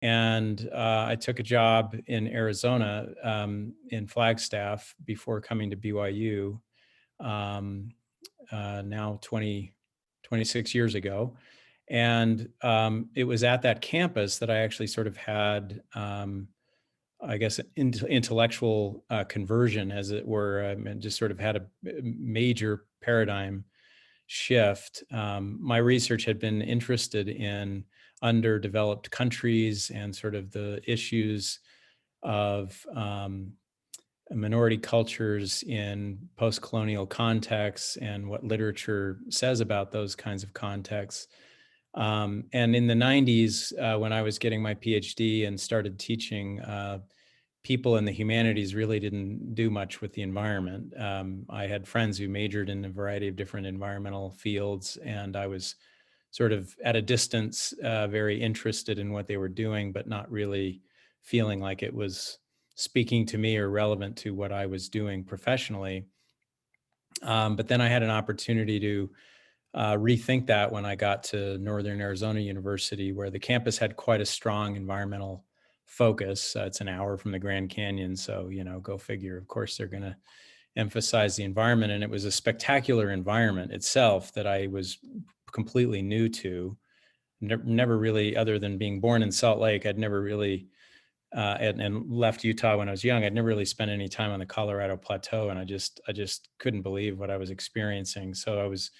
And I took a job in Arizona in Flagstaff before coming to BYU um, now 26 years ago. And it was at that campus that I actually sort of had, I guess, an intellectual conversion, as it were, and just sort of had a major paradigm shift. My research had been interested in underdeveloped countries and sort of the issues of minority cultures in post-colonial contexts and what literature says about those kinds of contexts. And in the 90s, when I was getting my PhD and started teaching, people in the humanities really didn't do much with the environment. I had friends who majored in a variety of different environmental fields, and I was sort of at a distance, very interested in what they were doing, but not really feeling like it was speaking to me or relevant to what I was doing professionally. But then I had an opportunity to rethink that when I got to Northern Arizona University, where the campus had quite a strong environmental focus. It's an hour from the Grand Canyon, so go figure. Of course, they're going to emphasize the environment, and it was a spectacular environment itself that I was completely new to. Never really, other than being born in Salt Lake, I'd never really and left Utah when I was young. I'd never really spent any time on the Colorado Plateau, and I just couldn't believe what I was experiencing. So I was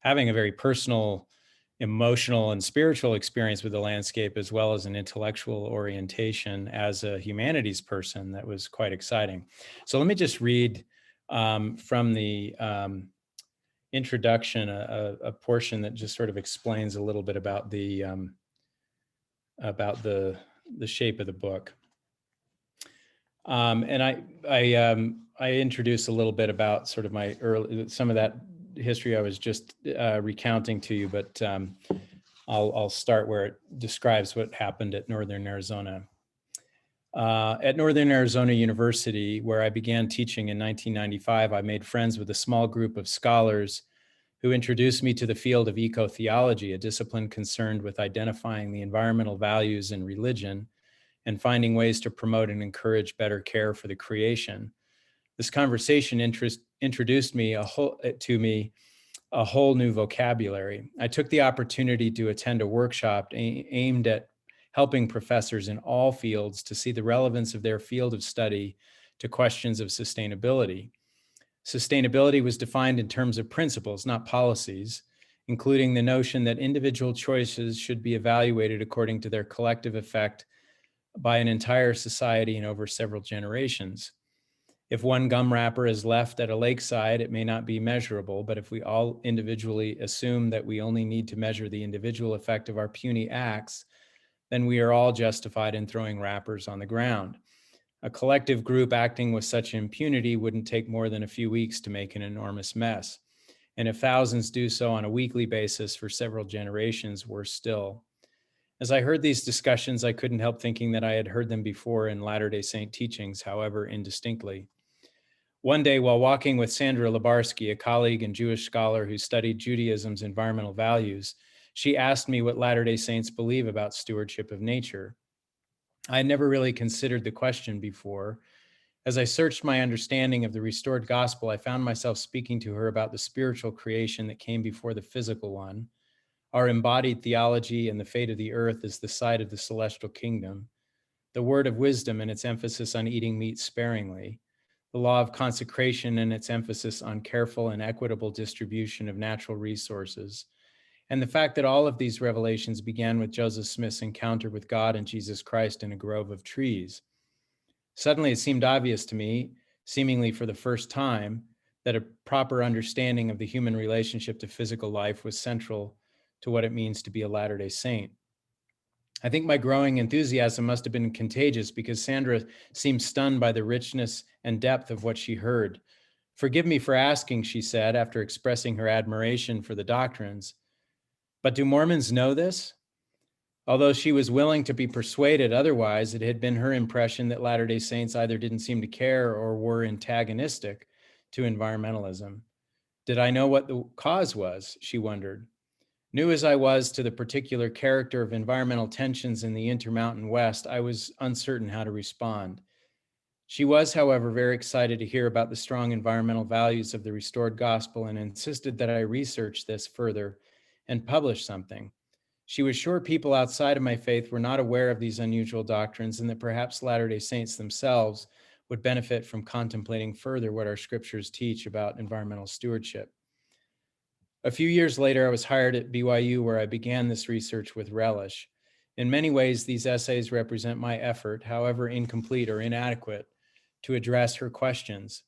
having a very personal, emotional, and spiritual experience with the landscape, as well as an intellectual orientation as a humanities person that was quite exciting. So let me just read from the introduction a portion that just sort of explains a little bit about the shape of the book. And I introduced a little bit about sort of some of that history I was just recounting to you, but I'll start where it describes what happened at Northern Arizona. At Northern Arizona University, where I began teaching in 1995, I made friends with a small group of scholars who introduced me to the field of eco-theology, a discipline concerned with identifying the environmental values in religion and finding ways to promote and encourage better care for the creation. This conversation introduced me a whole new vocabulary. I took the opportunity to attend a workshop aimed at helping professors in all fields to see the relevance of their field of study to questions of sustainability. Sustainability was defined in terms of principles, not policies, including the notion that individual choices should be evaluated according to their collective effect by an entire society and over several generations. If one gum wrapper is left at a lakeside, it may not be measurable, but if we all individually assume that we only need to measure the individual effect of our puny acts, then we are all justified in throwing wrappers on the ground. A collective group acting with such impunity wouldn't take more than a few weeks to make an enormous mess. And if thousands do so on a weekly basis for several generations, worse still. As I heard these discussions, I couldn't help thinking that I had heard them before in Latter-day Saint teachings, however indistinctly. One day, while walking with Sandra Labarsky, a colleague and Jewish scholar who studied Judaism's environmental values, she asked me what Latter-day Saints believe about stewardship of nature. I had never really considered the question before. As I searched my understanding of the restored gospel, I found myself speaking to her about the spiritual creation that came before the physical one. Our embodied theology and the fate of the earth is the site of the celestial kingdom. The word of wisdom and its emphasis on eating meat sparingly. The law of consecration and its emphasis on careful and equitable distribution of natural resources. And the fact that all of these revelations began with Joseph Smith's encounter with God and Jesus Christ in a grove of trees. Suddenly, it seemed obvious to me, seemingly for the first time, that a proper understanding of the human relationship to physical life was central to what it means to be a Latter-day Saint. I think my growing enthusiasm must have been contagious because Sandra seemed stunned by the richness and depth of what she heard. "Forgive me for asking," she said, after expressing her admiration for the doctrines, "but do Mormons know this?" Although she was willing to be persuaded otherwise, it had been her impression that Latter-day Saints either didn't seem to care or were antagonistic to environmentalism. Did I know what the cause was? She wondered. New as I was to the particular character of environmental tensions in the Intermountain West, I was uncertain how to respond. She was, however, very excited to hear about the strong environmental values of the restored gospel and insisted that I research this further and publish something. She was sure people outside of my faith were not aware of these unusual doctrines and that perhaps Latter-day Saints themselves would benefit from contemplating further what our scriptures teach about environmental stewardship. A few years later, I was hired at BYU, where I began this research with relish. In many ways, these essays represent my effort, however incomplete or inadequate, to address her questions.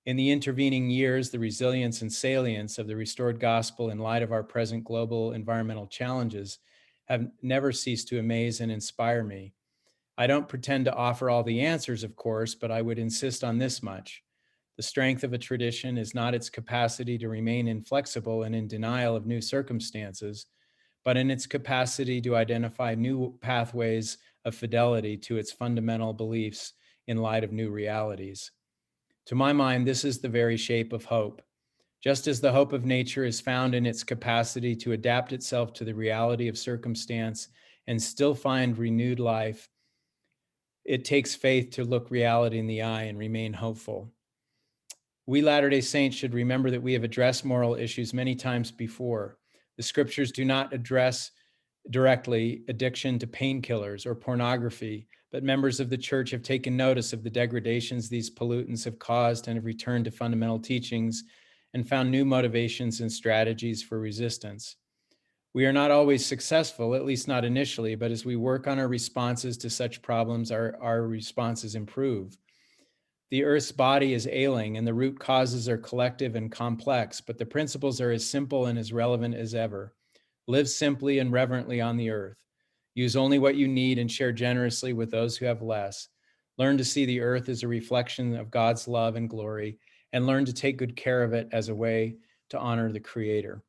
In the intervening years, the resilience and salience of the restored gospel in light of our present global environmental challenges have never ceased to amaze and inspire me. I don't pretend to offer all the answers, of course, but I would insist on this much. The strength of a tradition is not its capacity to remain inflexible and in denial of new circumstances, but in its capacity to identify new pathways of fidelity to its fundamental beliefs in light of new realities. To my mind, this is the very shape of hope. Just as the hope of nature is found in its capacity to adapt itself to the reality of circumstance and still find renewed life, it takes faith to look reality in the eye and remain hopeful. We Latter-day Saints should remember that we have addressed moral issues many times before. The scriptures do not address directly addiction to painkillers or pornography, but members of the church have taken notice of the degradations these pollutants have caused and have returned to fundamental teachings and found new motivations and strategies for resistance. We are not always successful, at least not initially, but as we work on our responses to such problems, our responses improve. The Earth's body is ailing and the root causes are collective and complex, but the principles are as simple and as relevant as ever. Live simply and reverently on the earth. Use only what you need and share generously with those who have less. Learn to see the earth as a reflection of God's love and glory, and learn to take good care of it as a way to honor the Creator.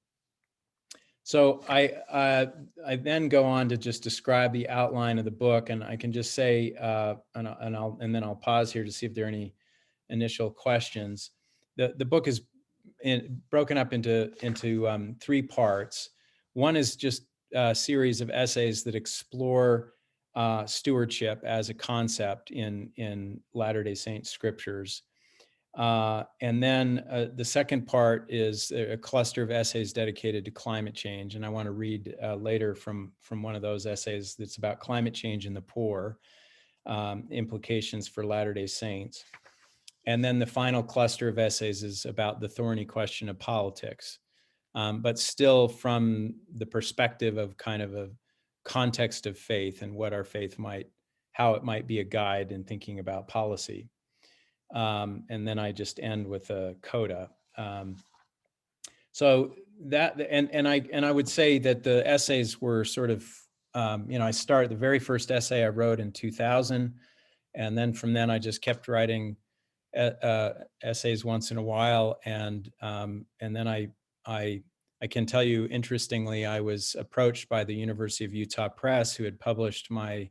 So I then go on to just describe the outline of the book, and I can just say, and then I'll pause here to see if there are any initial questions. The book is broken up into three parts. One is just a series of essays that explore stewardship as a concept in Latter-day Saint scriptures. And then the second part is a cluster of essays dedicated to climate change. And I want to read later from one of those essays that's about climate change in the poor, implications for Latter-day Saints. And then the final cluster of essays is about the thorny question of politics, but still from the perspective of kind of a context of faith and what our faith how it might be a guide in thinking about policy. And then I just end with a coda. So that, and I would say that the essays were sort of, I started the very first essay I wrote in 2000, and then from then I just kept writing essays once in a while, and then I can tell you, interestingly, I was approached by the University of Utah Press, who had published my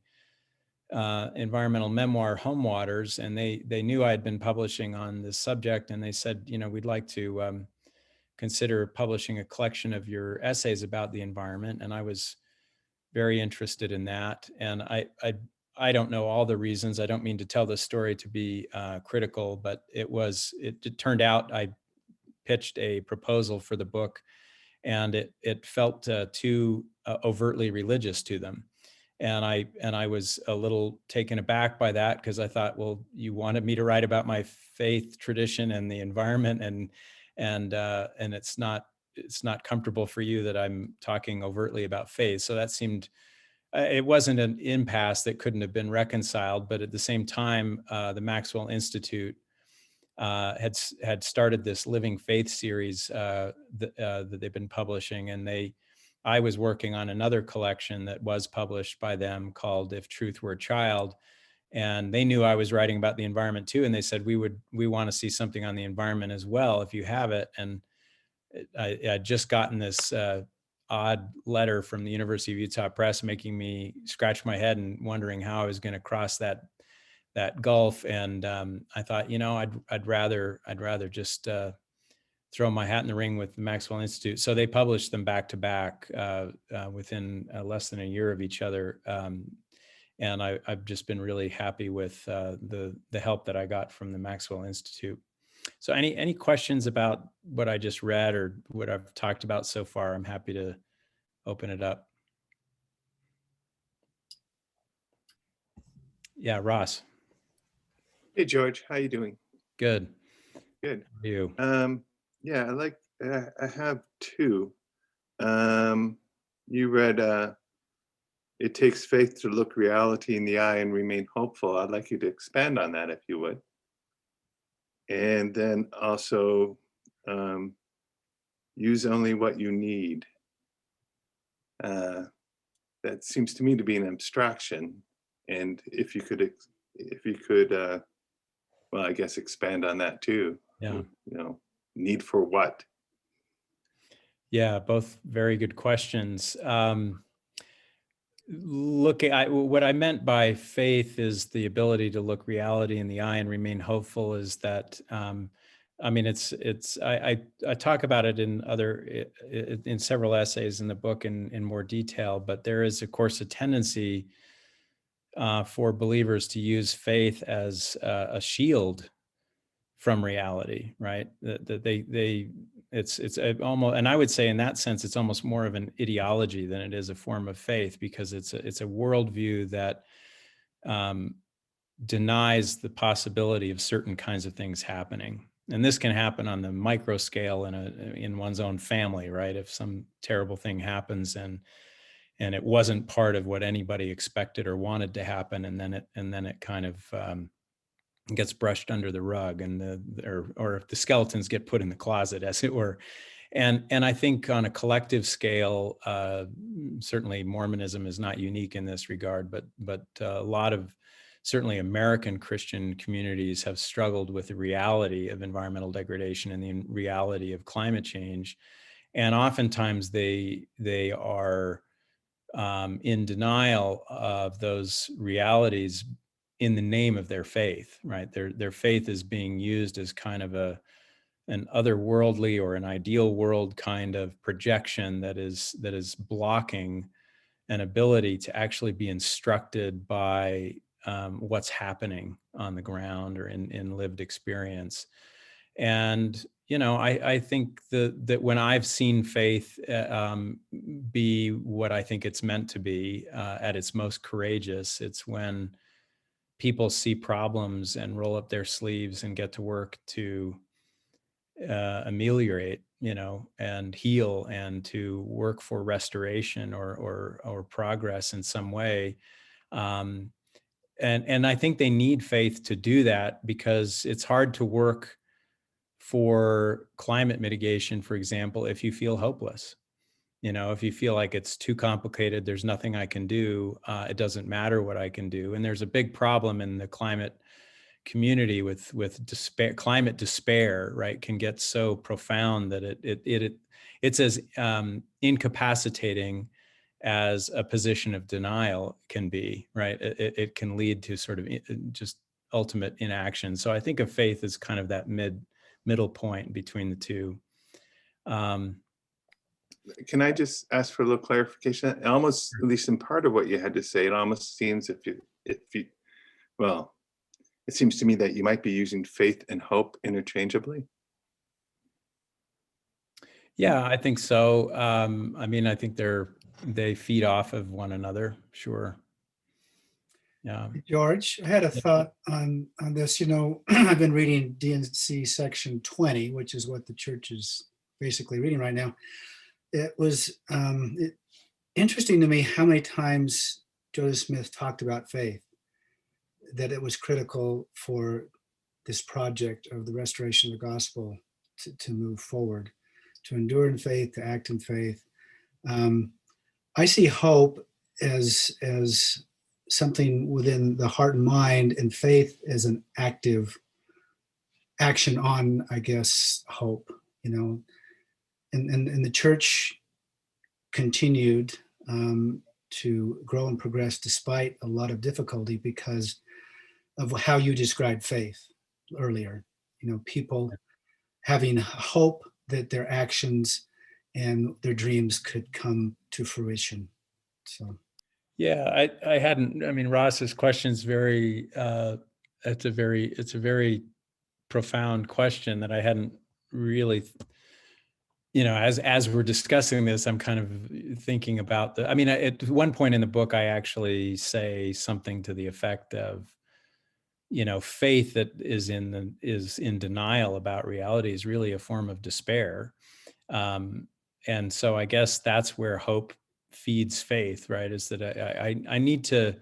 environmental memoir, Home Waters, and they knew I had been publishing on this subject, and they said, we'd like to consider publishing a collection of your essays about the environment, and I was very interested in that. And I don't know all the reasons. I don't mean to tell this story to be critical, but it turned out I pitched a proposal for the book, and it felt too overtly religious to them. And I was a little taken aback by that, because I thought, well, you wanted me to write about my faith tradition and the environment, and it's not comfortable for you that I'm talking overtly about faith. So that seemed, it wasn't an impasse that couldn't have been reconciled, but at the same time, the Maxwell Institute had started this Living Faith series that they've been publishing, and I was working on another collection that was published by them called If Truth Were a Child, and they knew I was writing about the environment too, and they said, we want to see something on the environment as well if you have it. And I'd just gotten this odd letter from the University of Utah Press making me scratch my head and wondering how I was going to cross that gulf. And I thought, I'd rather just throw my hat in the ring with the Maxwell Institute. So they published them back to back within less than a year of each other. And I've just been really happy with the help that I got from the Maxwell Institute. So any questions about what I just read or what I've talked about so far? I'm happy to open it up. Yeah, Ross. Hey, George, how you doing? Good. Good. How are you? Yeah, I have two. You read, it takes faith to look reality in the eye and remain hopeful. I'd like you to expand on that if you would. And then also, use only what you need. That seems to me to be an abstraction. And if you could, well, I guess expand on that too. Yeah. You know, need for what? Yeah, both very good questions. What I meant by faith is the ability to look reality in the eye and remain hopeful. Is that I mean, I talk about it in several essays in the book in more detail, but there is, of course, a tendency for believers to use faith as a shield from reality, right? That it's almost, and I would say in that sense, it's almost more of an ideology than it is a form of faith, because it's a worldview that denies the possibility of certain kinds of things happening. And this can happen on the micro scale in one's own family, right? If some terrible thing happens and it wasn't part of what anybody expected or wanted to happen, and then it kind of gets brushed under the rug, and or if the skeletons get put in the closet, as it were. And I think on a collective scale, certainly Mormonism is not unique in this regard, but a lot of certainly American Christian communities have struggled with the reality of environmental degradation and the reality of climate change. And oftentimes they are in denial of those realities in the name of their faith, right? Their faith is being used as kind of an otherworldly or an ideal world kind of projection that is blocking an ability to actually be instructed by what's happening on the ground or in lived experience. And I think that when I've seen faith be what I think it's meant to be at its most courageous, it's when people see problems and roll up their sleeves and get to work to ameliorate, and heal, and to work for restoration or progress in some way. And I think they need faith to do that, because it's hard to work for climate mitigation, for example, if you feel hopeless. If you feel like it's too complicated, there's nothing I can do, it doesn't matter what I can do. And there's a big problem in the climate community with despair. Climate despair, right, can get so profound that it's as incapacitating as a position of denial can be, right? It can lead to sort of just ultimate inaction. So I think of faith as kind of that middle point between the two. Can I just ask for a little clarification? It almost, at least in part of what you had to say, it almost seems well, it seems to me that you might be using faith and hope interchangeably. Yeah, I think so. I mean, I think they feed off of one another. Sure. Yeah. George, I had a thought on this. I've been reading D&C section 20, which is what the church is basically reading right now. It was interesting to me how many times Joseph Smith talked about faith, that it was critical for this project of the restoration of the gospel to move forward, to endure in faith, to act in faith. I see hope as something within the heart and mind, and faith as an active action on, I guess, hope, and the church continued to grow and progress despite a lot of difficulty because of how you described faith earlier. People having hope that their actions and their dreams could come to fruition. So. Yeah, I hadn't, I mean, Ross's question is very, it's a very profound question that I hadn't really, as we're discussing this, I'm kind of thinking about I mean, at one point in the book, I actually say something to the effect of, faith that is in denial about reality is really a form of despair. And so I guess that's where hope feeds faith, right? Is that I need to,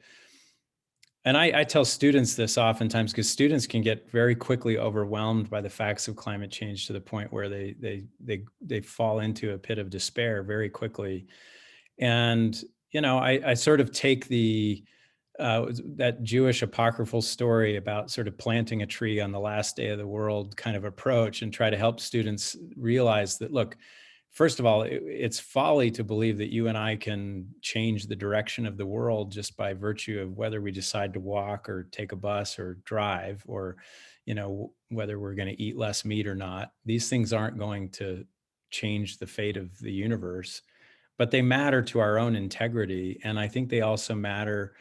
and I tell students this oftentimes because students can get very quickly overwhelmed by the facts of climate change to the point where they fall into a pit of despair very quickly. And I sort of take that Jewish apocryphal story about sort of planting a tree on the last day of the world kind of approach and try to help students realize that, look, first of all, it's folly to believe that you and I can change the direction of the world just by virtue of whether we decide to walk or take a bus or drive, or, whether we're going to eat less meat or not. These things aren't going to change the fate of the universe, but they matter to our own integrity. And I think they also matter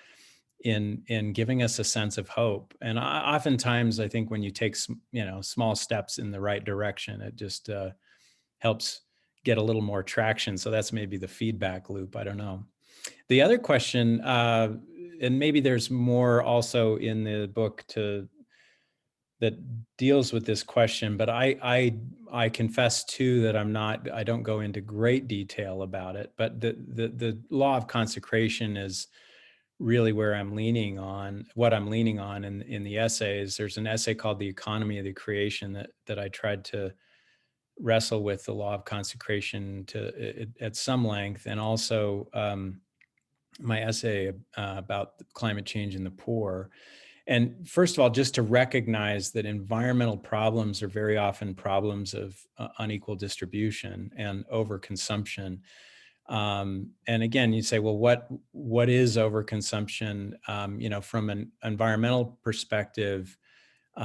in giving us a sense of hope. And oftentimes, I think when you take small steps in the right direction, it just helps get a little more traction. So that's maybe the feedback loop. I don't know. The other question, and maybe there's more also in the book that deals with this question, but I confess too that I don't go into great detail about it. But the law of consecration is really where I'm leaning on, what I'm leaning on in the essays. There's an essay called The Economy of the Creation that I tried to wrestle with the law of consecration at some length, and also my essay about climate change and the poor. And first of all, just to recognize that environmental problems are very often problems of unequal distribution and overconsumption. And again, you say, well, what is overconsumption? From an environmental perspective, we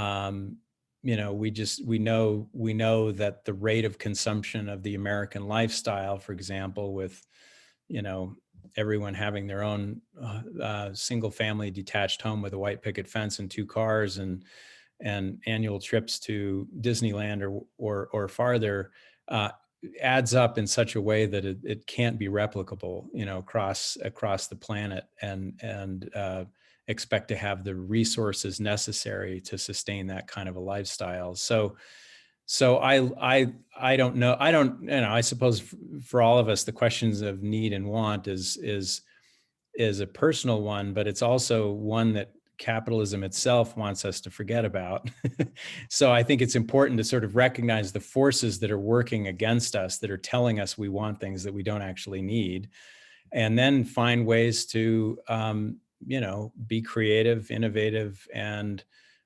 know that the rate of consumption of the American lifestyle, for example, with everyone having their own single family detached home with a white picket fence and 2 cars and annual trips to Disneyland or farther, adds up in such a way that it can't be replicable, across the planet and expect to have the resources necessary to sustain that kind of a lifestyle. So I don't know. I suppose for all of us, the questions of need and want is a personal one, but it's also one that capitalism itself wants us to forget about. So I think it's important to sort of recognize the forces that are working against us, that are telling us we want things that we don't actually need, and then find ways to, be creative, innovative, and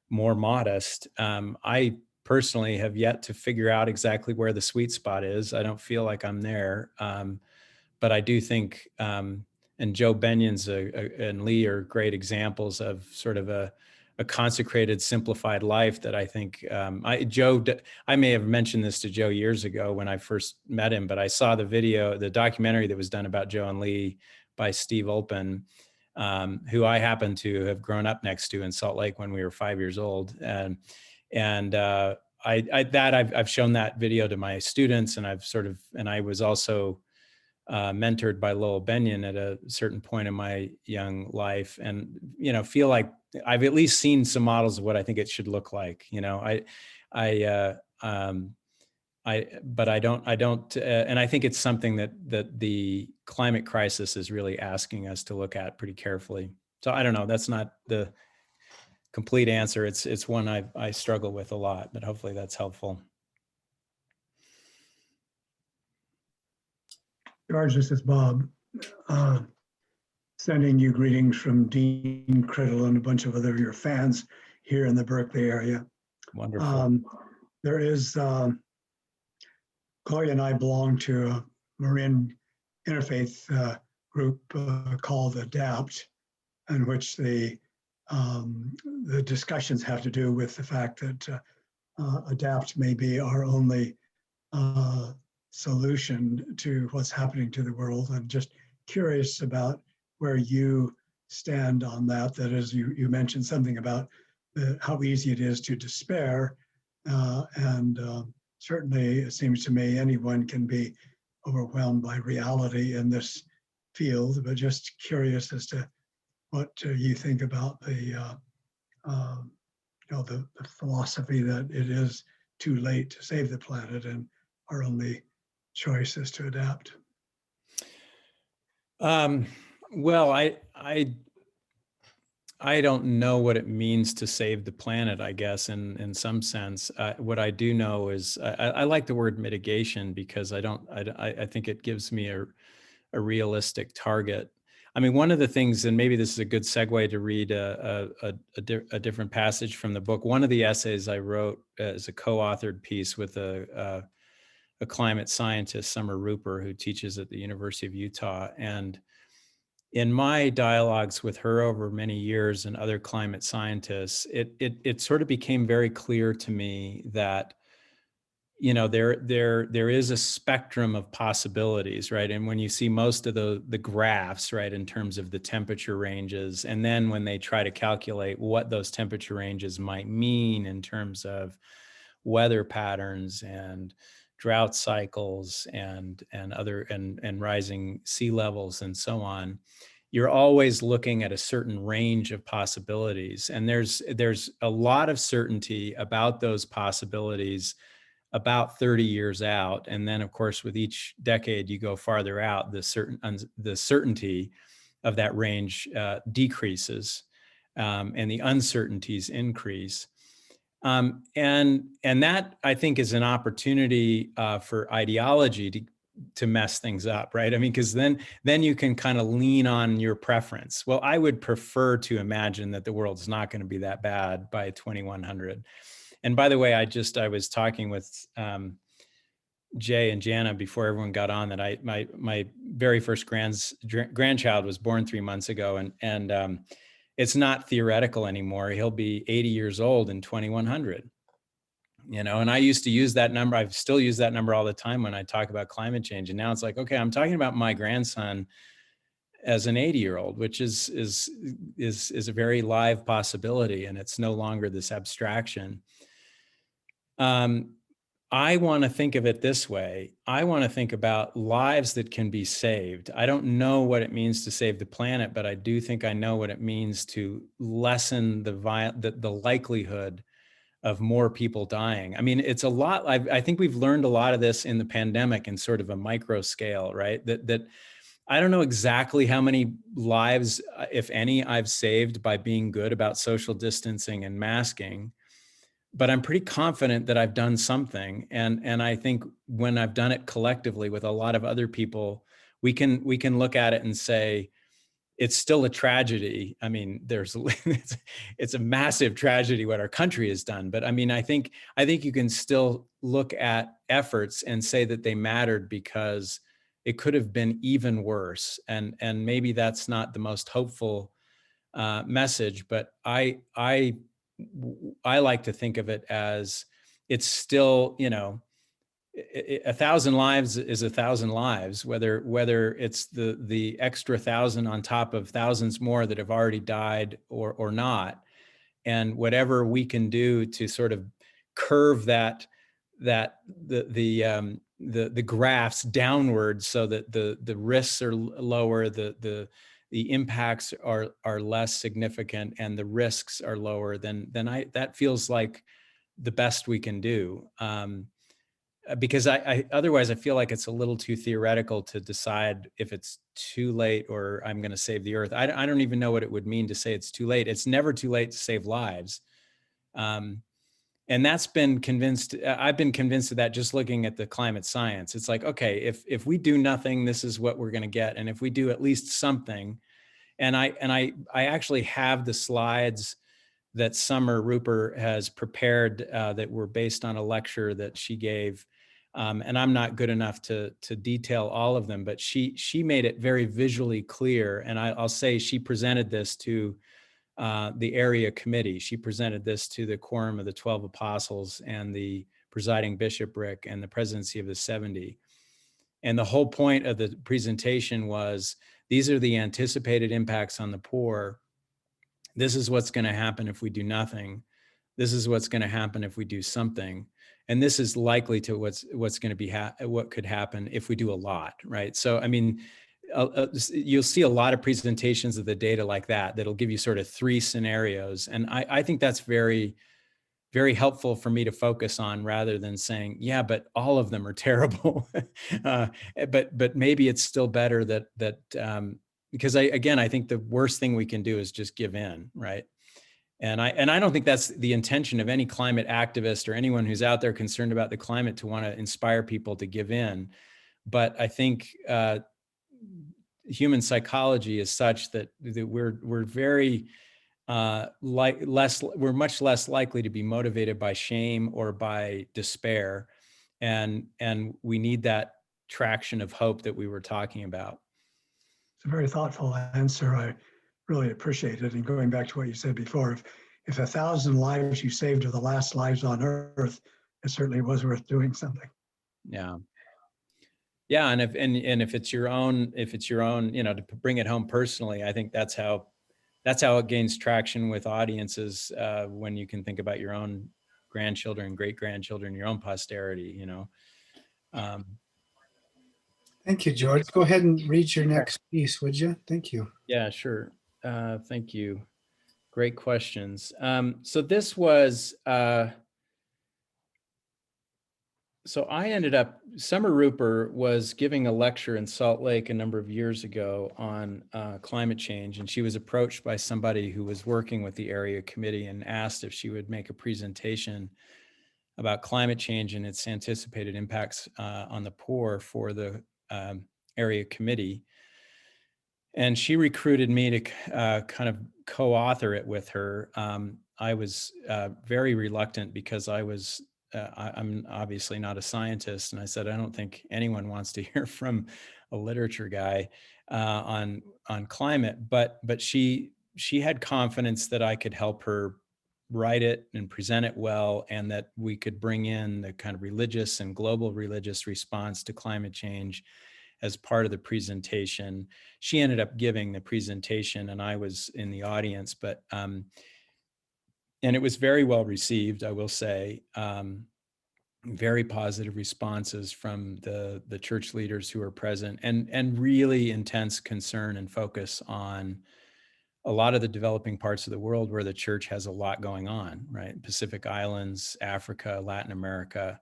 more modest. I personally have yet to figure out exactly where the sweet spot is. I don't feel like I'm there. But I do think, and Joe Benion's and Lee are great examples of sort of a consecrated, simplified life that I think, I may have mentioned this to Joe years ago when I first met him, but I saw the documentary that was done about Joe and Lee by Steve Olpen, who I happen to have grown up next to in Salt Lake when we were 5 years old. I've shown that video to my students, and I was also mentored by Lowell Bennion at a certain point in my young life, and feel like I've at least seen some models of what I think it should look like. But I don't, and I think it's something that the climate crisis is really asking us to look at pretty carefully. So I don't know. That's not the complete answer. It's one I struggle with a lot, but hopefully that's helpful. George, this is Bob. Sending you greetings from Dean Criddle and a bunch of other your fans here in the Berkeley area. Wonderful. There is, Chloe and I belong to a Marin interfaith group called ADAPT, in which the discussions have to do with the fact that ADAPT may be our only solution to what's happening to the world. I'm just curious about where you stand on that. That is, you mentioned something about how easy it is to despair. And certainly it seems to me anyone can be overwhelmed by reality in this field, but just curious as to what you think about the philosophy that it is too late to save the planet and our only choice is to adapt. Well, I don't know what it means to save the planet, I guess, in some sense. What I do know is I like the word mitigation because I think it gives me a realistic target. I mean, one of the things, and maybe this is a good segue to read a different passage from the book. One of the essays I wrote is a co-authored piece with a climate scientist, Summer Rupert, who teaches at the University of Utah. And in my dialogues with her over many years and other climate scientists, it sort of became very clear to me that, you know, there is a spectrum of possibilities, right? And when you see most of the graphs, right, in terms of the temperature ranges, and then when they try to calculate what those temperature ranges might mean in terms of weather patterns and drought cycles and rising sea levels and so on, you're always looking at a certain range of possibilities. And there's a lot of certainty about those possibilities about 30 years out. And then of course, with each decade you go farther out, the certainty of that range decreases, and the uncertainties increase. And that, I think, is an opportunity for ideology to mess things up, right? I mean, because then you can kind of lean on your preference. Well, I would prefer to imagine that the world's not going to be that bad by 2100. And by the way, I was talking with Jay and Jana before everyone got on that my very first grandchild was born 3 months ago, and it's not theoretical anymore. He'll be 80 years old in 2100. You know, and I used to use that number. I still use that number all the time when I talk about climate change. And now it's like, okay, I'm talking about my grandson as an 80-year-old, which is a very live possibility, and it's no longer this abstraction. I want to think of it this way. I want to think about lives that can be saved. I don't know what it means to save the planet, but I do think I know what it means to lessen the likelihood of more people dying. I mean, it's a lot. I think we've learned a lot of this in the pandemic in sort of a micro scale, right? That I don't know exactly how many lives, if any, I've saved by being good about social distancing and masking, but I'm pretty confident that I've done something. And I think when I've done it collectively with a lot of other people, we can look at it and say, it's still a tragedy. I mean, it's a massive tragedy what our country has done. But I mean, I think you can still look at efforts and say that they mattered because it could have been even worse. And maybe that's not the most hopeful message, but I like to think of it as it's still, you know, 1,000 lives is 1,000 lives, whether it's the extra 1,000 on top of thousands more that have already died or not. And whatever we can do to sort of curve the graphs downwards so that the risks are lower, the impacts are less significant and the risks are lower, then that feels like the best we can do. Because otherwise I feel like it's a little too theoretical to decide if it's too late or I'm going to save the earth. I don't even know what it would mean to say it's too late. It's never too late to save lives. And I've been convinced of that just looking at the climate science. It's like, okay, if we do nothing, this is what we're going to get. And if we do at least something, and I actually have the slides that Summer Rupert has prepared that were based on a lecture that she gave. And I'm not good enough to detail all of them, but she made it very visually clear. And I'll say she presented this to the area committee. She presented this to the Quorum of the 12 Apostles and the presiding bishopric and the presidency of the 70. And the whole point of the presentation was, these are the anticipated impacts on the poor. This is what's going to happen if we do nothing. This is what's going to happen if we do something. And this is likely to what's going to be what could happen if we do a lot, right? So, I mean, you'll see a lot of presentations of the data like that, that'll give you sort of 3 scenarios. And I think that's very, very helpful for me to focus on, rather than saying, yeah, but all of them are terrible. But maybe it's still better because I think the worst thing we can do is just give in, right? And I don't think that's the intention of any climate activist or anyone who's out there concerned about the climate, to want to inspire people to give in. But I think human psychology is such that we're very we're much less likely to be motivated by shame or by despair, and we need that traction of hope that we were talking about. It's a very thoughtful answer. I really appreciate it. And going back to what you said before, if 1,000 lives you saved are the last lives on Earth, it certainly was worth doing something. Yeah. Yeah, and if it's your own, to bring it home personally, I think that's how it gains traction with audiences, when you can think about your own grandchildren, great grandchildren, your own posterity. Thank you, George. Go ahead and read your next piece, would you? Thank you. Yeah, sure. Thank you. Great questions. So this was, so I ended up, Summer Rupert was giving a lecture in Salt Lake a number of years ago on climate change. And she was approached by somebody who was working with the area committee and asked if she would make a presentation about climate change and its anticipated impacts on the poor for the area committee. And she recruited me to kind of co-author it with her. I was very reluctant because I'm obviously not a scientist. And I said, I don't think anyone wants to hear from a literature guy on climate, but she had confidence that I could help her write it and present it well, and that we could bring in the kind of religious and global religious response to climate change as part of the presentation. She ended up giving the presentation and I was in the audience, but and it was very well received, I will say. Very positive responses from the church leaders who were present, and really intense concern and focus on a lot of the developing parts of the world where the church has a lot going on, right? Pacific Islands, Africa, Latin America.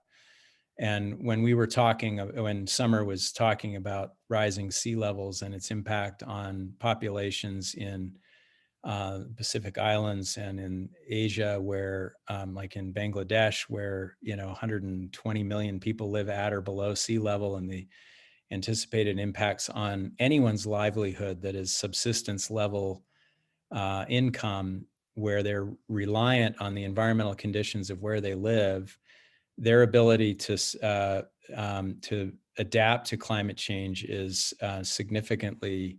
And when Summer was talking about rising sea levels and its impact on populations in Pacific Islands and in Asia, where like in Bangladesh, where 120 million people live at or below sea level, and the anticipated impacts on anyone's livelihood that is subsistence level income, where they're reliant on the environmental conditions of where they live, their ability to adapt to climate change is significantly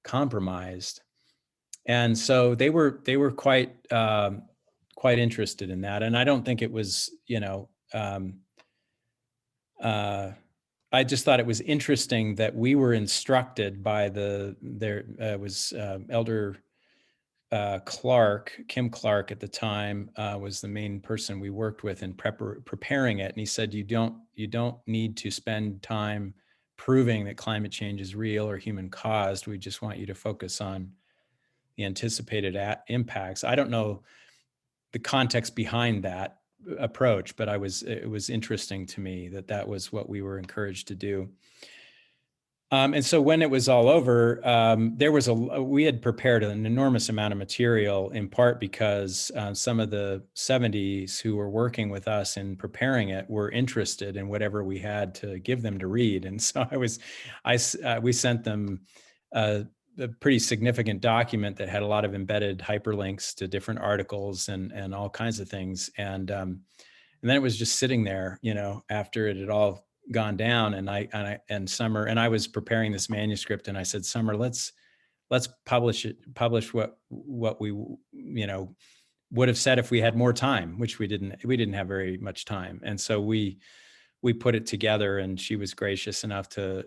compromised. And so they were quite interested in that. And I don't think it was, I just thought it was interesting that we were instructed by Elder Kim Clark at the time, was the main person we worked with in preparing it. And he said, you don't need to spend time proving that climate change is real or human caused. We just want you to focus on the anticipated impacts. I don't know the context behind that approach, but it was interesting to me that was what we were encouraged to do. And so when it was all over, we had prepared an enormous amount of material, in part because some of the 70s who were working with us in preparing it were interested in whatever we had to give them to read. And so we sent them a pretty significant document that had a lot of embedded hyperlinks to different articles and all kinds of things. And then it was just sitting there, after it had all gone down, and Summer and I was preparing this manuscript, and I said, Summer, let's publish what we would have said if we had more time, which we didn't have very much time. And so we put it together, and she was gracious enough to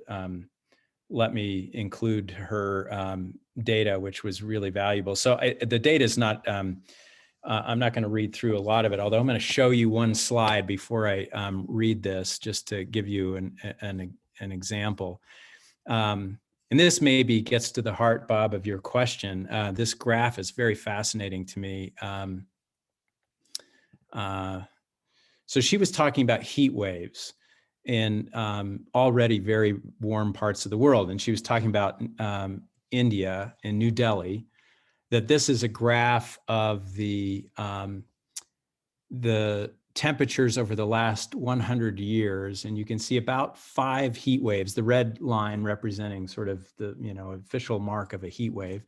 let me include her data, which was really valuable. So the data is not, I'm not going to read through a lot of it, although I'm going to show you one slide before I read this, just to give you an example. And this maybe gets to the heart, Bob, of your question. This graph is very fascinating to me. So she was talking about heat waves in already very warm parts of the world. And she was talking about India and New Delhi, that this is a graph of the temperatures over the last 100 years. And you can see about 5 heat waves, the red line representing sort of the, official mark of a heat wave.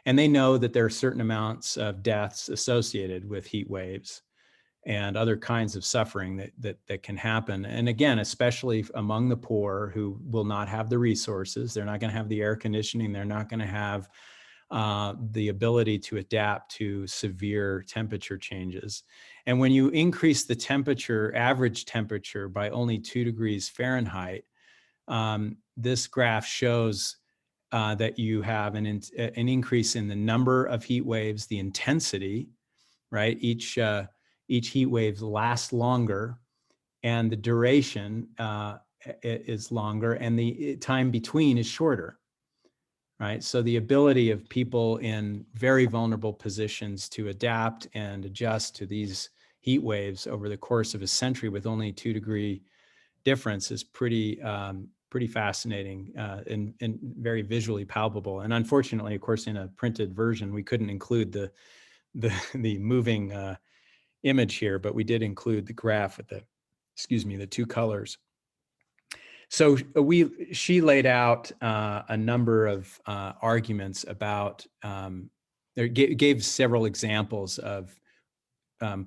And they know that there are certain amounts of deaths associated with heat waves and other kinds of suffering that can happen. And again, especially among the poor who will not have the resources, they're not going to have the air conditioning, they're not going to have the ability to adapt to severe temperature changes. And when you increase the temperature, average temperature, by only 2 degrees Fahrenheit, this graph shows that you have an increase in the number of heat waves, the intensity, right? Each heat wave lasts longer, and the duration is longer, and the time between is shorter, right? So the ability of people in very vulnerable positions to adapt and adjust to these heat waves over the course of a century with only 2 degree difference is pretty fascinating and very visually palpable. And unfortunately, of course, in a printed version, we couldn't include the moving image here, but we did include the graph with the 2 colors. So she laid out a number of arguments about, gave several examples of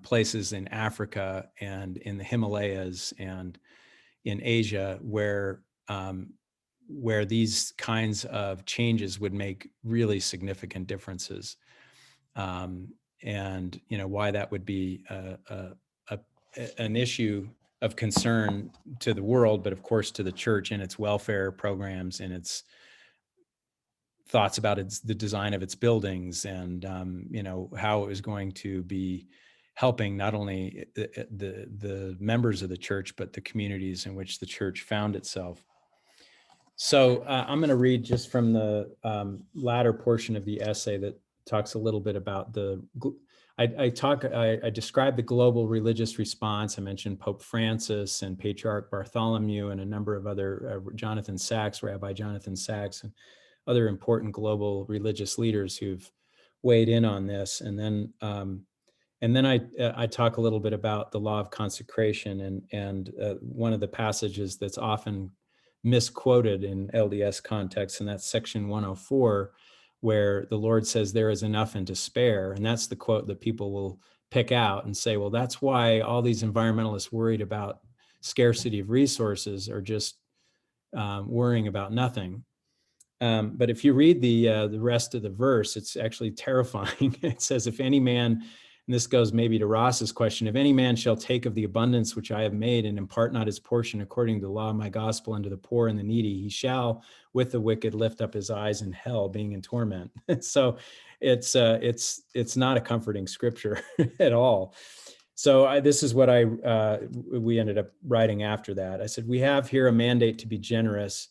places in Africa and in the Himalayas and in Asia where these kinds of changes would make really significant differences. And why that would be an issue of concern to the world, but of course to the church and its welfare programs and its thoughts about the design of its buildings, and how it was going to be helping not only the members of the church, but the communities in which the church found itself. So I'm going to read just from the latter portion of the essay that talks a little bit about I describe the global religious response. I mentioned Pope Francis and Patriarch Bartholomew and a number of other, Rabbi Jonathan Sachs, and other important global religious leaders who've weighed in on this. And then I talk a little bit about the law of consecration and one of the passages that's often misquoted in LDS context, and that's section 104, where the Lord says there is enough and to spare. And that's the quote that people will pick out and say, well, that's why all these environmentalists worried about scarcity of resources are just worrying about nothing. But if you read the rest of the verse, it's actually terrifying. It says, if any man, and this goes maybe to Ross's question, if any man shall take of the abundance which I have made and impart not his portion according to the law of my gospel unto the poor and the needy, he shall with the wicked lift up his eyes in hell, being in torment. So it's not a comforting scripture at all. So this is what we ended up writing after that. I said, we have here a mandate to be generous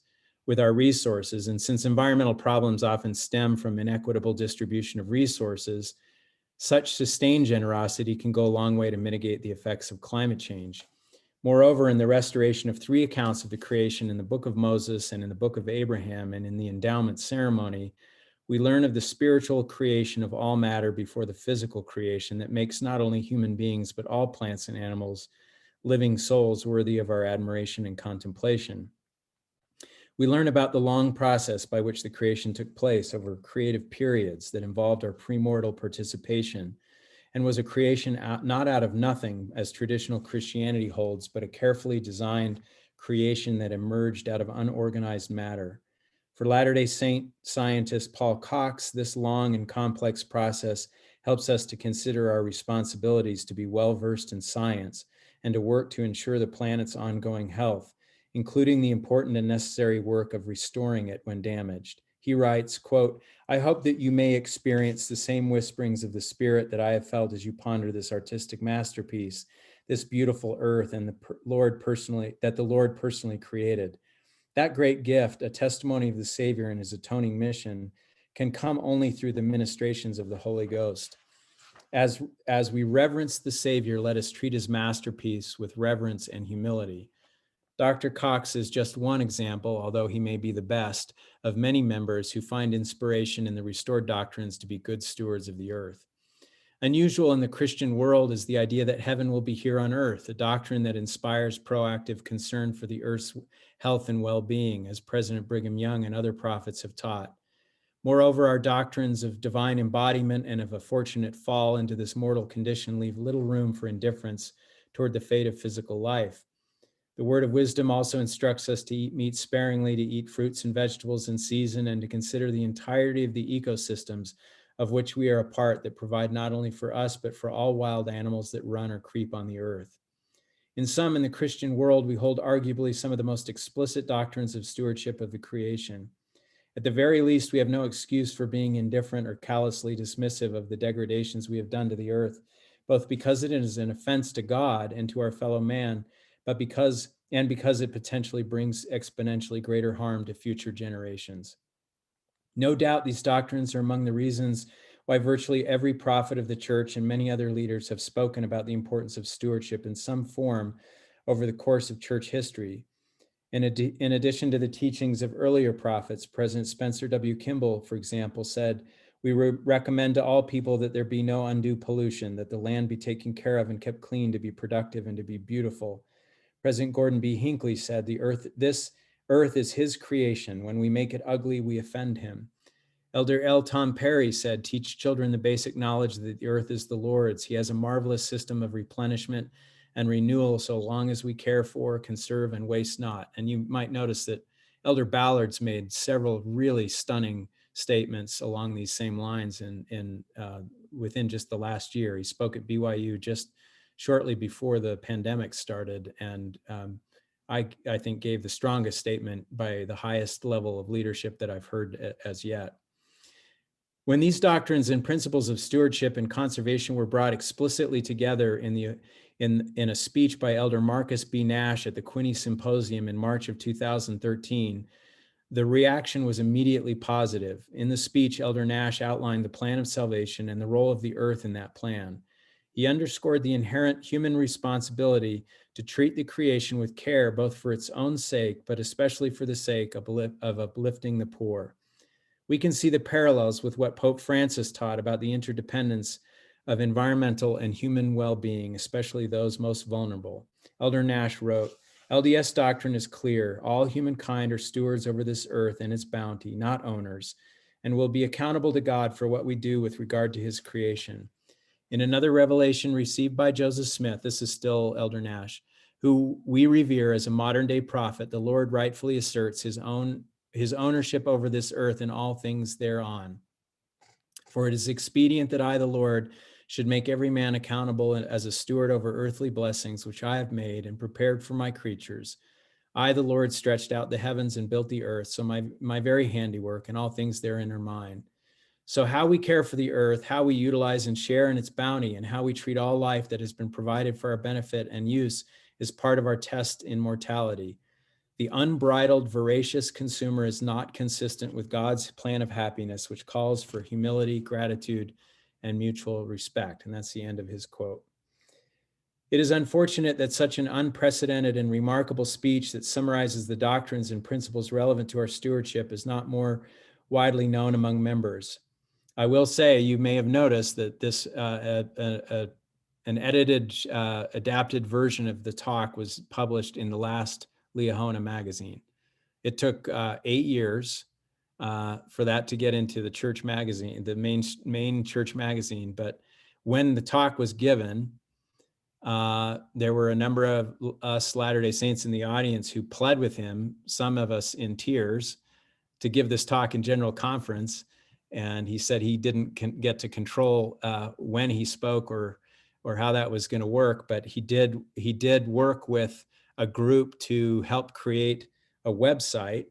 with our resources. And since environmental problems often stem from inequitable distribution of resources, such sustained generosity can go a long way to mitigate the effects of climate change. Moreover, in the restoration of 3 accounts of the creation in the book of Moses and in the book of Abraham and in the endowment ceremony, we learn of the spiritual creation of all matter before the physical creation that makes not only human beings, but all plants and animals, living souls worthy of our admiration and contemplation. We learn about the long process by which the creation took place over creative periods that involved our premortal participation and was a creation not out of nothing, as traditional Christianity holds, but a carefully designed creation that emerged out of unorganized matter. For Latter-day Saint scientist Paul Cox, this long and complex process helps us to consider our responsibilities to be well-versed in science and to work to ensure the planet's ongoing health, including the important and necessary work of restoring it when damaged. He writes, quote, "I hope that you may experience the same whisperings of the Spirit that I have felt as you ponder this artistic masterpiece, this beautiful earth, and the Lord personally created. That great gift, a testimony of the Savior and his atoning mission, can come only through the ministrations of the Holy Ghost. As we reverence the Savior, let us treat his masterpiece with reverence and humility." Dr. Cox is just one example, although he may be the best, of many members who find inspiration in the restored doctrines to be good stewards of the earth. Unusual in the Christian world is the idea that heaven will be here on earth, a doctrine that inspires proactive concern for the earth's health and well-being, as President Brigham Young and other prophets have taught. Moreover, our doctrines of divine embodiment and of a fortunate fall into this mortal condition leave little room for indifference toward the fate of physical life. The word of wisdom also instructs us to eat meat sparingly, to eat fruits and vegetables in season, and to consider the entirety of the ecosystems of which we are a part that provide not only for us, but for all wild animals that run or creep on the earth. In the Christian world, we hold arguably some of the most explicit doctrines of stewardship of the creation. At the very least, we have no excuse for being indifferent or callously dismissive of the degradations we have done to the earth, both because it is an offense to God and to our fellow man, but because it potentially brings exponentially greater harm to future generations. No doubt these doctrines are among the reasons why virtually every prophet of the church and many other leaders have spoken about the importance of stewardship in some form over the course of church history. In addition to the teachings of earlier prophets, President Spencer W. Kimball, for example, said, "We recommend to all people that there be no undue pollution, that the land be taken care of and kept clean to be productive and to be beautiful." President Gordon B. Hinckley said, "This earth is his creation. When we make it ugly, we offend him." Elder L. Tom Perry said, "Teach children the basic knowledge that the earth is the Lord's. He has a marvelous system of replenishment and renewal so long as we care for, conserve, and waste not." And you might notice that Elder Ballard's made several really stunning statements along these same lines within just the last year. He spoke at BYU just shortly before the pandemic started, and I think gave the strongest statement by the highest level of leadership that I've heard as yet. When these doctrines and principles of stewardship and conservation were brought explicitly together in a speech by Elder Marcus B. Nash at the Quinney Symposium in March of 2013, the reaction was immediately positive. In the speech, Elder Nash outlined the plan of salvation and the role of the earth in that plan. He underscored the inherent human responsibility to treat the creation with care, both for its own sake, but especially for the sake of uplifting the poor. We can see the parallels with what Pope Francis taught about the interdependence of environmental and human well-being, especially those most vulnerable. Elder Nash wrote, "LDS doctrine is clear. All humankind are stewards over this earth and its bounty, not owners, and will be accountable to God for what we do with regard to his creation." In another revelation received by Joseph Smith, this is still Elder Nash, who we revere as a modern day prophet, the Lord rightfully asserts his ownership over this earth and all things thereon. "For it is expedient that I, the Lord, should make every man accountable as a steward over earthly blessings, which I have made and prepared for my creatures. I, the Lord, stretched out the heavens and built the earth, so my very handiwork and all things therein are mine." So how we care for the earth, how we utilize and share in its bounty, and how we treat all life that has been provided for our benefit and use is part of our test in mortality. The unbridled, voracious consumer is not consistent with God's plan of happiness, which calls for humility, gratitude, and mutual respect. And that's the end of his quote. It is unfortunate that such an unprecedented and remarkable speech that summarizes the doctrines and principles relevant to our stewardship is not more widely known among members. I will say, you may have noticed that this an edited, adapted version of the talk was published in the last Liahona magazine. It took 8 years for that to get into the church magazine, the main church magazine. But when the talk was given, there were a number of us Latter-day Saints in the audience who pled with him, some of us in tears, to give this talk in general conference. And he said he didn't get to control when he spoke or how that was going to work, but he did work with a group to help create a website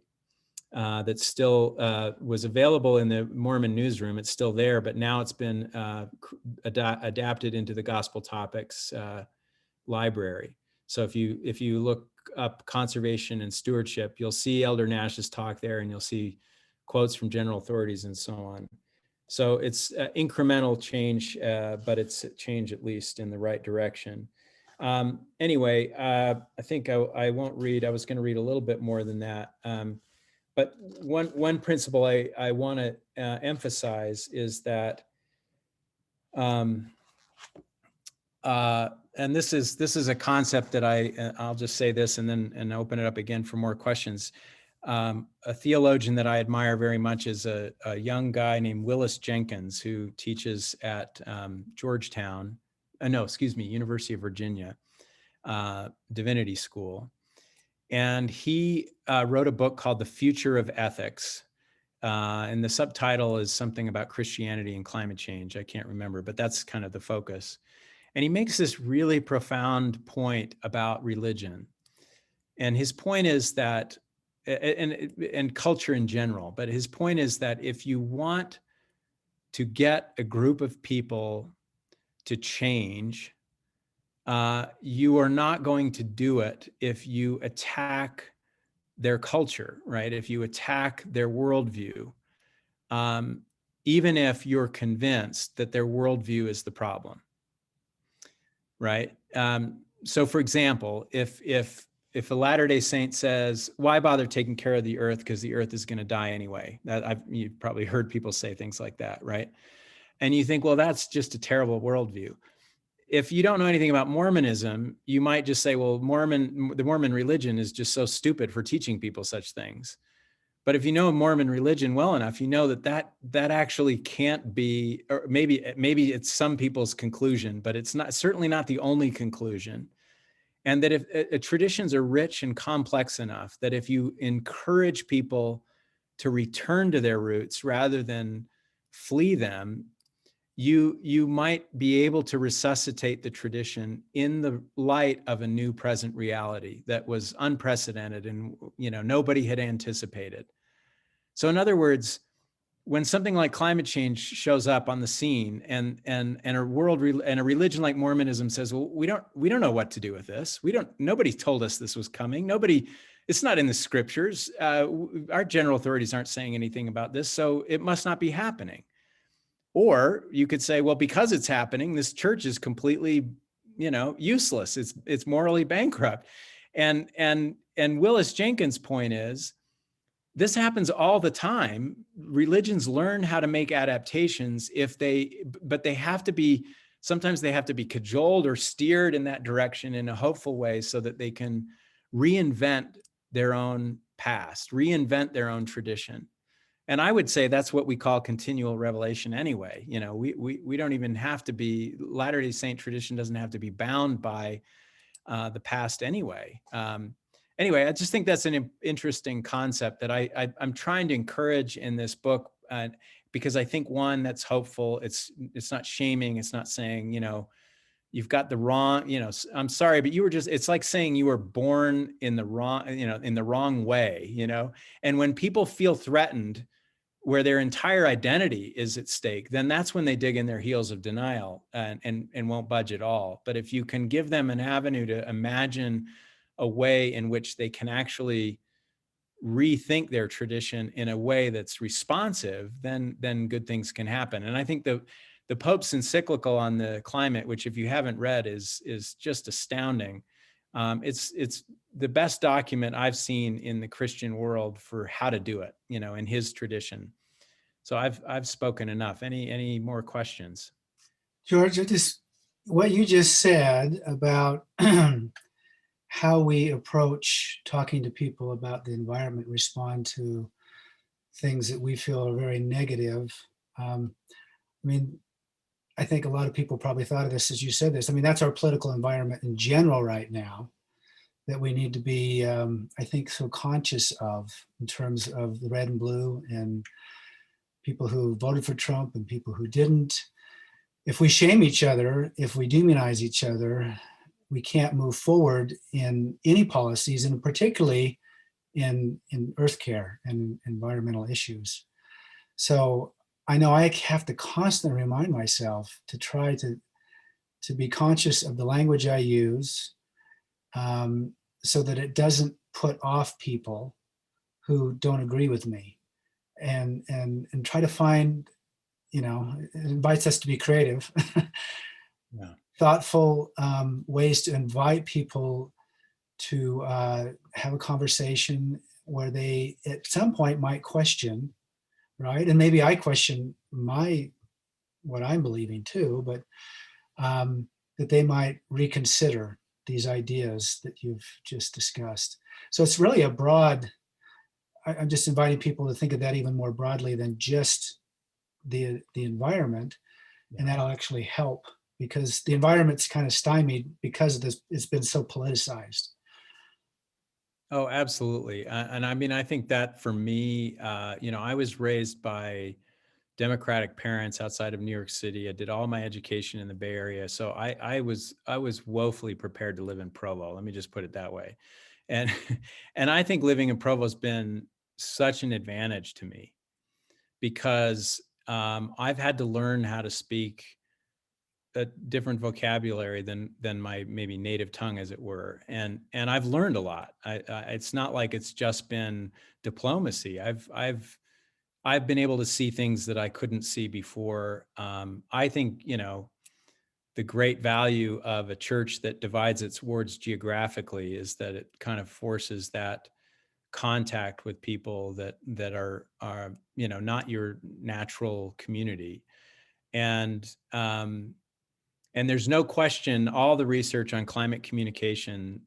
that still was available in the Mormon newsroom. It's still there, but now it's been adapted into the Gospel Topics library. So if you look up conservation and stewardship, you'll see Elder Nash's talk there, and you'll see quotes from general authorities and so on. So it's incremental change, but it's a change at least in the right direction. Anyway, I think I won't read. I was going to read a little bit more than that. But one principle I want to emphasize is that, and this is a concept that I'll just say this and open it up again for more questions. A theologian that I admire very much is a young guy named Willis Jenkins, who teaches at University of Virginia Divinity School. And he wrote a book called The Future of Ethics. And the subtitle is something about Christianity and climate change. I can't remember, but that's kind of the focus. And he makes this really profound point about religion. And his point is that, and culture in general, but his point is that if you want to get a group of people to change, you are not going to do it if you attack their culture, right? If you attack their worldview, even if you're convinced that their worldview is the problem, right? So for example, if a Latter-day Saint says, why bother taking care of the earth because the earth is going to die anyway? You've probably heard people say things like that, right? And you think, well, that's just a terrible worldview. If you don't know anything about Mormonism, you might just say, well, the Mormon religion is just so stupid for teaching people such things. But if you know Mormon religion well enough, you know that actually can't be, or maybe it's some people's conclusion, but it's certainly not the only conclusion. And that if traditions are rich and complex enough, that if you encourage people to return to their roots rather than flee them, you might be able to resuscitate the tradition in the light of a new present reality that was unprecedented and nobody had anticipated. So in other words, when something like climate change shows up on the scene and a religion like Mormonism says, well, we don't know what to do with this. Nobody told us this was coming. It's not in the scriptures. Our general authorities aren't saying anything about this, so it must not be happening. Or you could say, well, because it's happening, this church is completely, useless. It's morally bankrupt. And Willis Jenkins' point is, this happens all the time. Religions learn how to make adaptations but they have to be, sometimes they have to be cajoled or steered in that direction in a hopeful way so that they can reinvent their own past, reinvent their own tradition. And I would say that's what we call continual revelation anyway. We don't even have to be, Latter-day Saint tradition doesn't have to be bound by the past anyway. Anyway, I just think that's an interesting concept that I'm trying to encourage in this book, because I think, one, that's hopeful. It's not shaming. It's not saying, you've got the wrong, I'm sorry, but it's like saying you were born in the wrong, in the wrong way, and when people feel threatened where their entire identity is at stake, then that's when they dig in their heels of denial and won't budge at all. But if you can give them an avenue to imagine a way in which they can actually rethink their tradition in a way that's responsive, then good things can happen. And I think the Pope's encyclical on the climate, which if you haven't read is just astounding. It's the best document I've seen in the Christian world for how to do it, in his tradition. So I've spoken enough. Any more questions? George, what you just said about how we approach talking to people about the environment, respond to things that we feel are very negative. I think a lot of people probably thought of this as you said this. That's our political environment in general right now that we need to be, I think, so conscious of in terms of the red and blue and people who voted for Trump and people who didn't. If we shame each other, if we demonize each other, we can't move forward in any policies, and particularly in earth care and environmental issues. So I know I have to constantly remind myself to try to be conscious of the language I use, so that it doesn't put off people who don't agree with me, and try to find, it invites us to be creative, Yeah. thoughtful ways to invite people to have a conversation where they at some point might question, right? And maybe I question what I'm believing too, but that they might reconsider these ideas that you've just discussed. So it's really a broad, I'm just inviting people to think of that even more broadly than just the environment. And that'll actually help, because the environment's kind of stymied because of this. It's been so politicized. Oh, absolutely. And I mean, I think that for me, I was raised by Democratic parents outside of New York City. I did all my education in the Bay Area. So I was woefully prepared to live in Provo. Let me just put it that way. And, and I think living in Provo has been such an advantage to me, because I've had to learn how to speak a different vocabulary than my maybe native tongue, as it were, and I've learned a lot. It's not like it's just been diplomacy. I've been able to see things that I couldn't see before. I think the great value of a church that divides its wards geographically is that it kind of forces that contact with people that are not your natural community. And there's no question, all the research on climate communication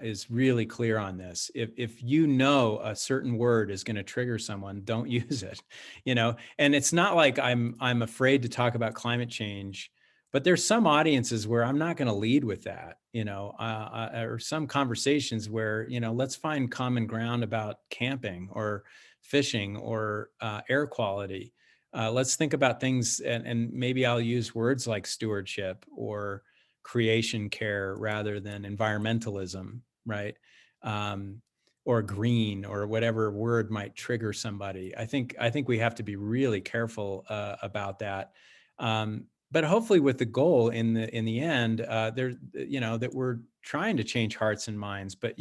is really clear on this. If you know a certain word is going to trigger someone, don't use it. And it's not like I'm afraid to talk about climate change, but there's some audiences where I'm not going to lead with that. Or some conversations where let's find common ground about camping or fishing or air quality. Let's think about things, and maybe I'll use words like stewardship or creation care rather than environmentalism, right? Or green, or whatever word might trigger somebody. I think we have to be really careful about that. But hopefully, with the goal in the end, that we're trying to change hearts and minds. But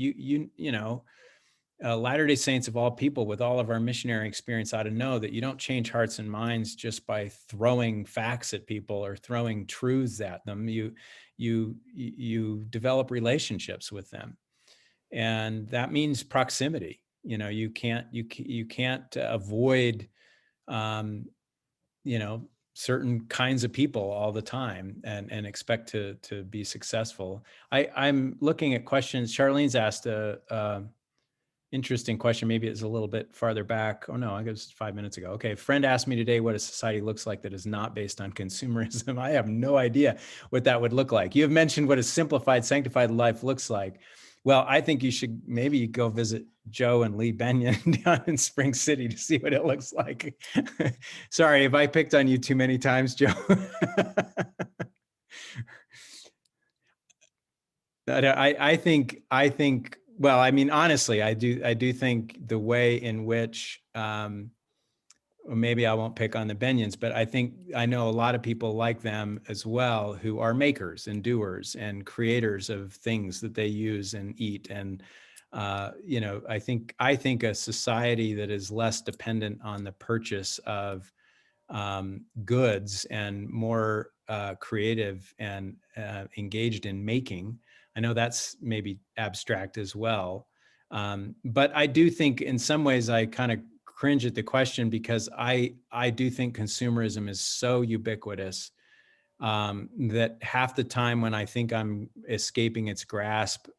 Latter-day Saints of all people, with all of our missionary experience, ought to know that you don't change hearts and minds just by throwing facts at people or throwing truths at them. You develop relationships with them, and that means proximity. You can't avoid certain kinds of people all the time and expect to be successful. I'm looking at questions. Charlene's asked a interesting question. Maybe it's a little bit farther back. Oh no, I guess 5 minutes ago. Okay. A friend asked me today what a society looks like that is not based on consumerism. I have no idea what that would look like. You have mentioned what a simplified, sanctified life looks like. Well, I think you should maybe go visit Joe and Lee Benyon down in Spring City to see what it looks like. Sorry if I picked on you too many times, Joe. I think, well, I mean, honestly, I do think the way in which, or maybe I won't pick on the Benyons, but I know a lot of people like them as well, who are makers and doers and creators of things that they use and eat. And, I think a society that is less dependent on the purchase of goods and more creative and engaged in making. I know that's maybe abstract as well. But I do think in some ways I kind of cringe at the question, because I do think consumerism is so ubiquitous that half the time when I think I'm escaping its grasp,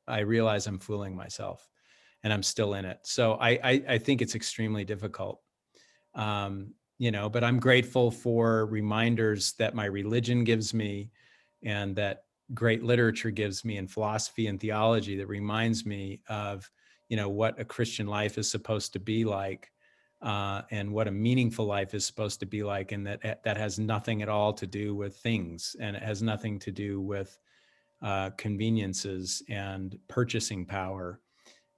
I realize I'm fooling myself and I'm still in it. So I think it's extremely difficult. But I'm grateful for reminders that my religion gives me, and that great literature gives me, and philosophy and theology that reminds me of, what a Christian life is supposed to be like. and what a meaningful life is supposed to be like, and that has nothing at all to do with things, and it has nothing to do with conveniences and purchasing power.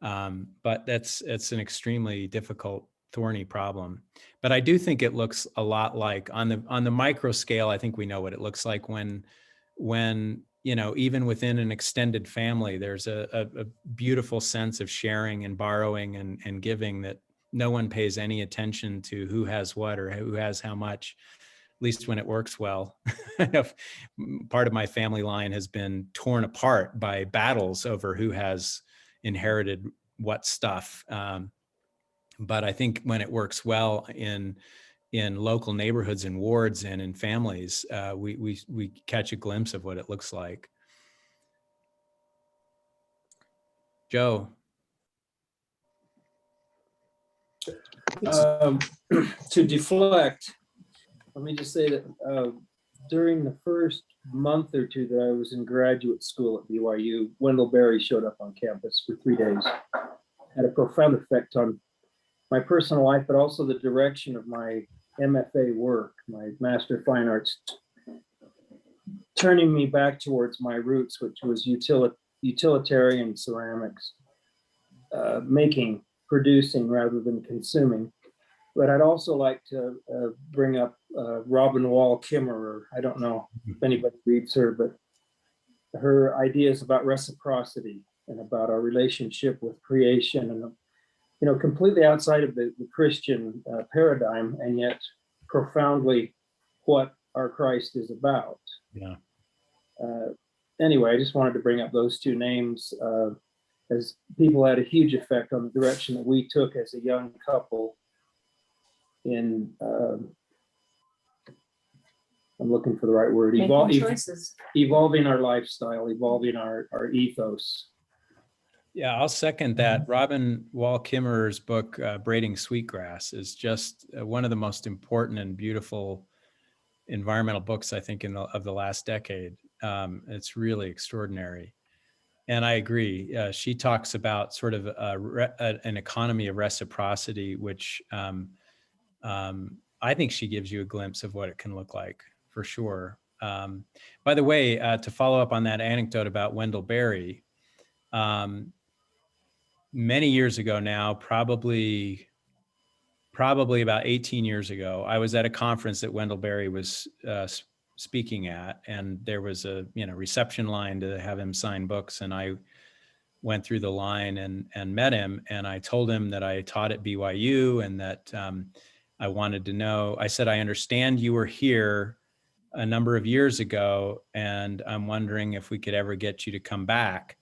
But it's an extremely difficult, thorny problem. But I do think it looks a lot like on the micro scale. I think we know what it looks like when even within an extended family, there's a beautiful sense of sharing and borrowing and giving that no one pays any attention to who has what or who has how much, at least when it works well. Part of my family line has been torn apart by battles over who has inherited what stuff. But I think when it works well in local neighborhoods and wards and in families, we catch a glimpse of what it looks like. Joe. To deflect, let me just say that during the first month or two that I was in graduate school at BYU, Wendell Berry showed up on campus for 3 days. Had a profound effect on my personal life, but also the direction of my MFA work, my Master of Fine Arts, turning me back towards my roots, which was utilitarian ceramics, making, producing rather than consuming. But I'd also like to bring up Robin Wall Kimmerer. I don't know if anybody reads her, but her ideas about reciprocity and about our relationship with creation, and completely outside of the Christian paradigm, and yet profoundly what our Christ is about. Yeah. Anyway, I just wanted to bring up those two names as people had a huge effect on the direction that we took as a young couple in, I'm looking for the right word, evolving our lifestyle, evolving our ethos. Yeah, I'll second that. Robin Wall Kimmerer's book, Braiding Sweetgrass, is just one of the most important and beautiful environmental books, I think, of the last decade. It's really extraordinary. And I agree. She talks about sort of an economy of reciprocity, which I think she gives you a glimpse of what it can look like, for sure. By the way, to follow up on that anecdote about Wendell Berry, many years ago now, probably about 18 years ago, I was at a conference that Wendell Berry was speaking at, and there was a reception line to have him sign books, and I went through the line and met him, and I told him that I taught at BYU and that I wanted to know. I said, I understand you were here a number of years ago, and I'm wondering if we could ever get you to come back.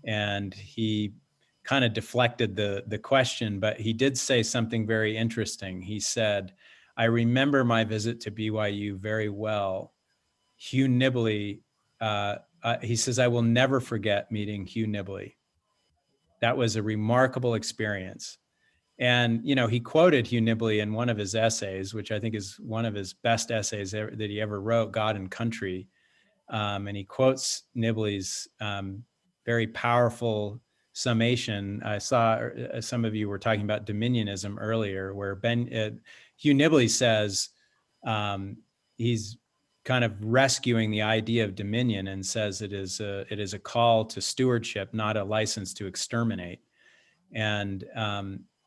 And he kind of deflected the question, but he did say something very interesting. He said, I remember my visit to BYU very well. Hugh Nibley, he says, I will never forget meeting Hugh Nibley. That was a remarkable experience. And, he quoted Hugh Nibley in one of his essays, which I think is one of his best essays that he ever wrote, God and Country. And he quotes Nibley's very powerful summation. I saw some of you were talking about dominionism earlier, where Hugh Nibley says he's kind of rescuing the idea of dominion and says it is a call to stewardship, not a license to exterminate. And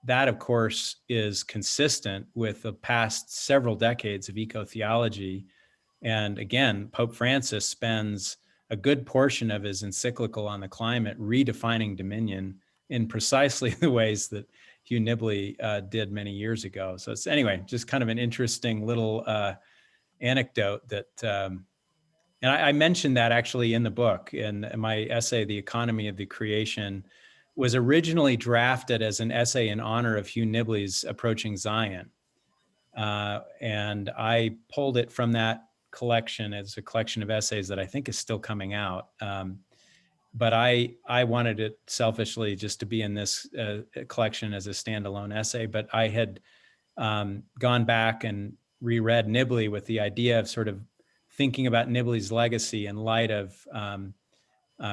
that, of course, is consistent with the past several decades of eco-theology. And again, Pope Francis spends a good portion of his encyclical on the climate redefining dominion in precisely the ways that Hugh Nibley did many years ago. So it's, anyway, just kind of an interesting little anecdote that, and I mentioned that actually in the book. In my essay, The Economy of the Creation, was originally drafted as an essay in honor of Hugh Nibley's Approaching Zion. And I pulled it from that collection as a collection of essays that I think is still coming out. But I wanted it selfishly just to be in this collection as a standalone essay. But I had gone back and reread Nibley with the idea of sort of thinking about Nibley's legacy in light of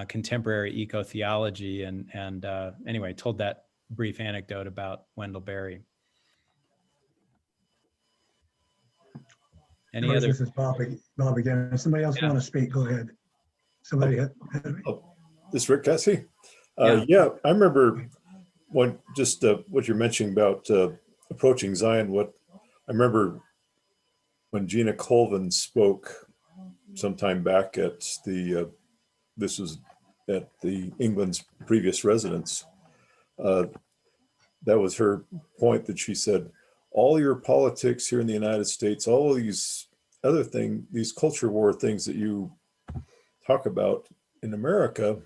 contemporary eco-theology. And anyway, told that brief anecdote about Wendell Berry. Any George, other? this is Bob again. If somebody else Yeah. want to speak, go ahead. Somebody had me. Oh, this is Rick Cassie. Yeah. Yeah, I remember when just what you're mentioning about approaching Zion. What I remember when Gina Colvin spoke sometime back at the this was at the England's previous residence. That was her point, that she said, all your politics here in the United States, all of these other things, these culture war things that you talk about in America,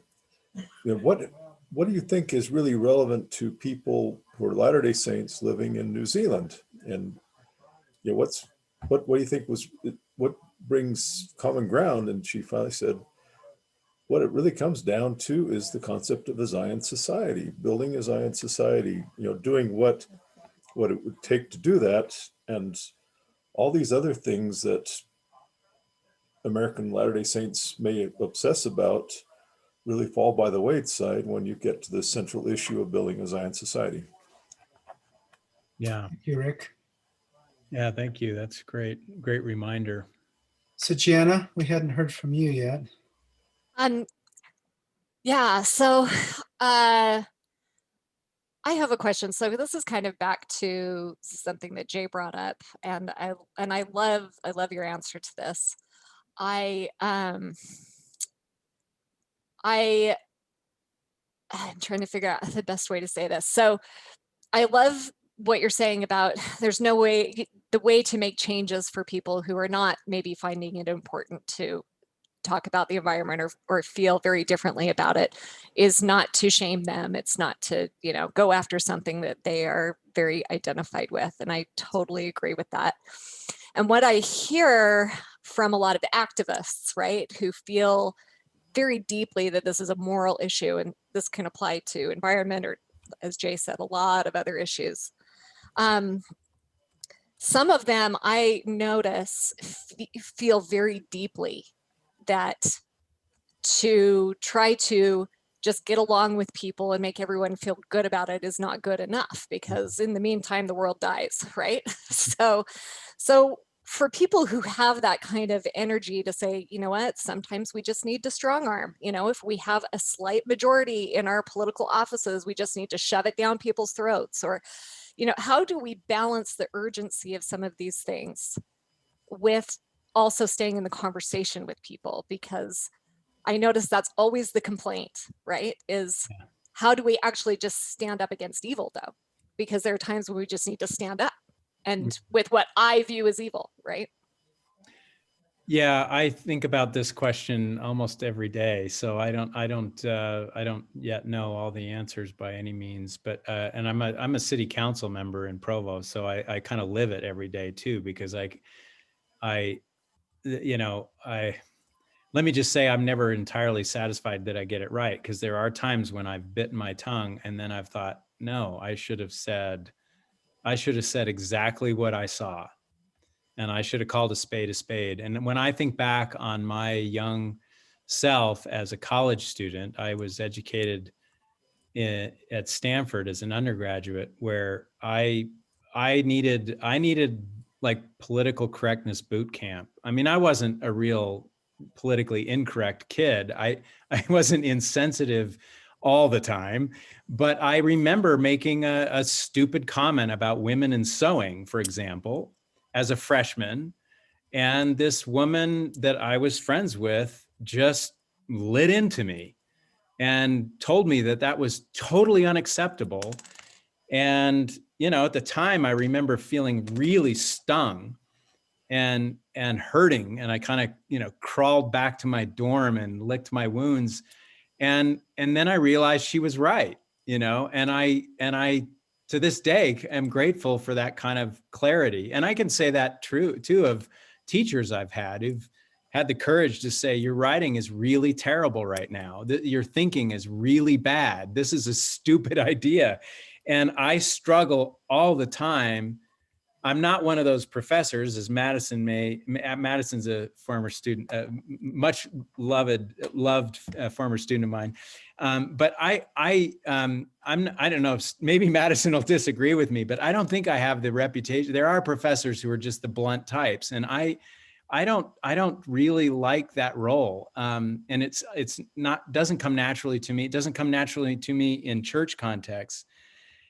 you know, what do you think is really relevant to people who are Latter-day Saints living in New Zealand? And you know, what do you think what brings common ground? And she finally said, what it really comes down to is the concept of a Zion society, building a Zion society, you know, doing what it would take to do that, and all these other things that American Latter-day Saints may obsess about really fall by the wayside when you get to the central issue of building a Zion society. Yeah. Thank you, Rick. Yeah. Thank you. That's great. Great reminder. So Gianna, we hadn't heard from you yet. Yeah, so I have a question. So this is kind of back to something that Jay brought up, and I love your answer to this. I'm trying to figure out the best way to say this. So I love what you're saying about there's no way, the way to make changes for people who are not maybe finding it important to talk about the environment or feel very differently about it is not to shame them. It's not to, you know, go after something that they are very identified with. And I totally agree with that. And what I hear from a lot of activists, right, who feel very deeply that this is a moral issue, and this can apply to environment or, as Jay said, a lot of other issues. Some of them I notice feel very deeply that to try to just get along with people and make everyone feel good about it is not good enough, because in the meantime, the world dies, right? So for people who have that kind of energy to say, you know what, sometimes we just need to strong arm. You know, if we have a slight majority in our political offices, we just need to shove it down people's throats. Or, you know, how do we balance the urgency of some of these things with also staying in the conversation with people? Because I notice that's always the complaint, right? Is how do we actually just stand up against evil, though? Because there are times when we just need to stand up and with what I view as evil, right? Yeah, I think about this question almost every day. So I don't yet know all the answers by any means, but and I'm a city council member in Provo, so I kind of live it every day too, because let me just say I'm never entirely satisfied that I get it right, because there are times when I've bitten my tongue and then I've thought, no, I should have said exactly what I saw, and I should have called a spade a spade. And when I think back on my young self as a college student, I was educated at Stanford as an undergraduate, where I needed like political correctness boot camp. I mean, I wasn't a real politically incorrect kid. I wasn't insensitive all the time, but I remember making a stupid comment about women and sewing, for example, as a freshman. And this woman that I was friends with just lit into me and told me that that was totally unacceptable. And, you know, at the time I remember feeling really stung and hurting. And I kind of, you know, crawled back to my dorm and licked my wounds. And then I realized she was right, you know, and I to this day am grateful for that kind of clarity. And I can say that true too of teachers I've had who've had the courage to say, your writing is really terrible right now. Your thinking is really bad. This is a stupid idea. And I struggle all the time. I'm not one of those professors, as Madison's a former student, much loved former student of mine. But I don't know if maybe Madison will disagree with me, but I don't think I have the reputation. There are professors who are just the blunt types. And I don't really like that role. And doesn't come naturally to me. It doesn't come naturally to me in church contexts.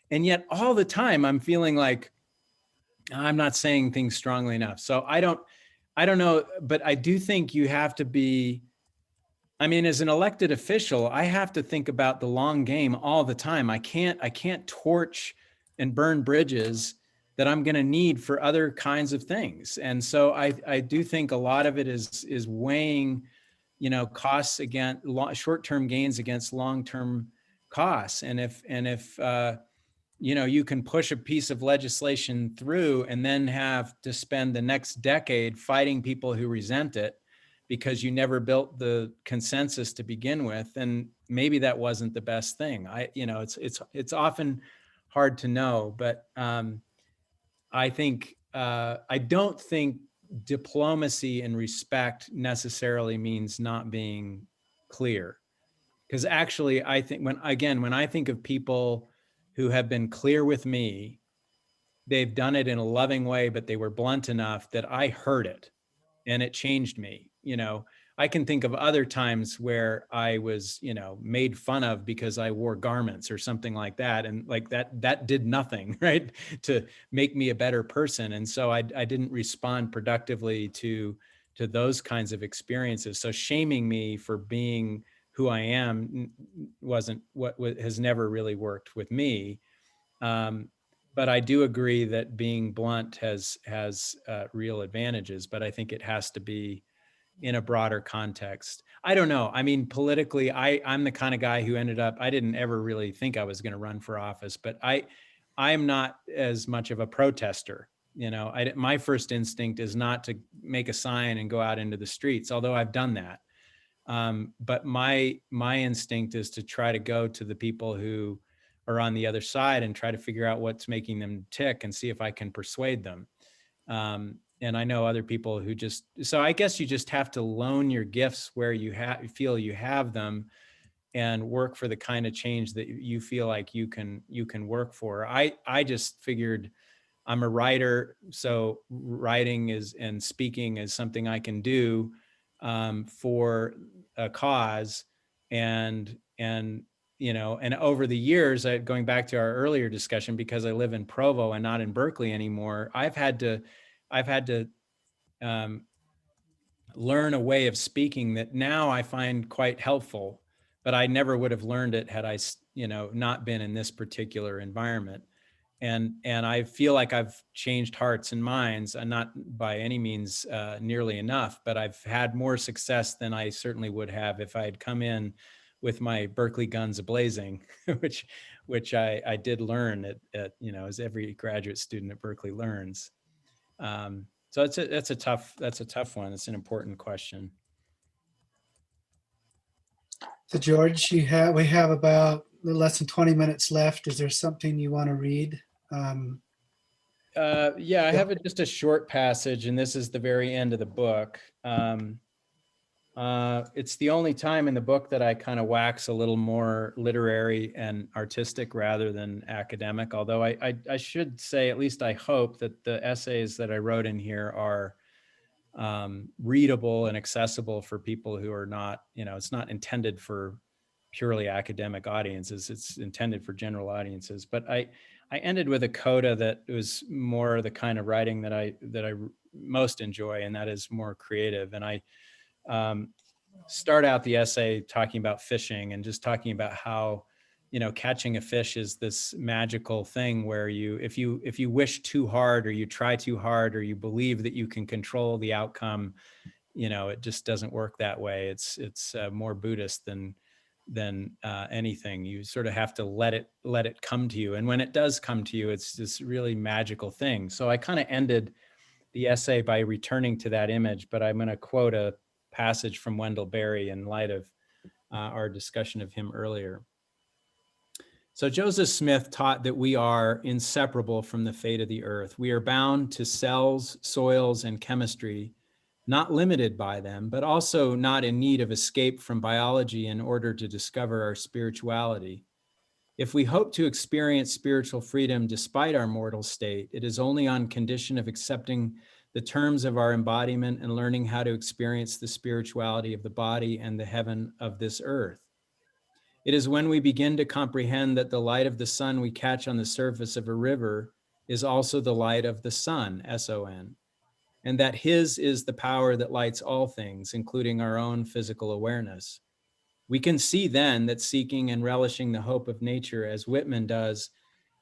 And yet all the time I'm feeling like I'm not saying things strongly enough. So I don't know, but I do think you have to be, I mean, as an elected official, I have to think about the long game all the time. I can't torch and burn bridges that I'm going to need for other kinds of things. And so I do think a lot of it is weighing, costs against short-term gains against long-term costs. And if you can push a piece of legislation through and then have to spend the next decade fighting people who resent it because you never built the consensus to begin with, then maybe that wasn't the best thing. It's often hard to know, but I think I don't think diplomacy and respect necessarily means not being clear. Because actually, I think when I think of people who have been clear with me, they've done it in a loving way, but they were blunt enough that I heard it and it changed me. I can think of other times where I was, made fun of because I wore garments or something like that. And like that did nothing, right, to make me a better person. And so I didn't respond productively to those kinds of experiences. So shaming me for being who I am wasn't what has never really worked with me. But I do agree that being blunt has real advantages, but I think it has to be in a broader context. I don't know. I mean, politically, I'm the kind of guy who I didn't ever really think I was going to run for office, but I'm not as much of a protester. My first instinct is not to make a sign and go out into the streets, although I've done that. But my instinct is to try to go to the people who are on the other side and try to figure out what's making them tick and see if I can persuade them. And I know other people who so I guess you just have to loan your gifts where you feel you have them and work for the kind of change that you feel like you can work for. I just figured I'm a writer, so writing and speaking is something I can do for a cause. And over the years, going back to our earlier discussion, because I live in Provo and not in Berkeley anymore, I've had to learn a way of speaking that now I find quite helpful, but I never would have learned it had I, not been in this particular environment. And I feel like I've changed hearts and minds, and not by any means nearly enough, but I've had more success than I certainly would have if I had come in with my Berkeley guns a-blazing, which I did learn at as every graduate student at Berkeley learns. So that's a tough one. It's an important question. So George, we have about less than 20 minutes left. Is there something you want to read? Yeah, I have just a short passage, and this is the very end of the book. It's the only time in the book that I kind of wax a little more literary and artistic rather than academic, although I should say, at least I hope, that the essays that I wrote in here are readable and accessible for people who are not, it's not intended for purely academic audiences. It's intended for general audiences. But I ended with a coda that was more the kind of writing that I most enjoy, and that is more creative. And I start out the essay talking about fishing and just talking about how, catching a fish is this magical thing where if you wish too hard, or you try too hard, or you believe that you can control the outcome, it just doesn't work that way. It's more Buddhist than anything. You sort of have to let it come to you. And when it does come to you, it's this really magical thing. So I kind of ended the essay by returning to that image, but I'm going to quote a passage from Wendell Berry in light of our discussion of him earlier. So Joseph Smith taught that we are inseparable from the fate of the earth. We are bound to cells, soils, and chemistry, not limited by them, but also not in need of escape from biology in order to discover our spirituality. If we hope to experience spiritual freedom despite our mortal state, it is only on condition of accepting the terms of our embodiment, and learning how to experience the spirituality of the body and the heaven of this earth. It is when we begin to comprehend that the light of the sun we catch on the surface of a river is also the light of the sun, S-O-N, and that his is the power that lights all things, including our own physical awareness. We can see then that seeking and relishing the hope of nature, as Whitman does,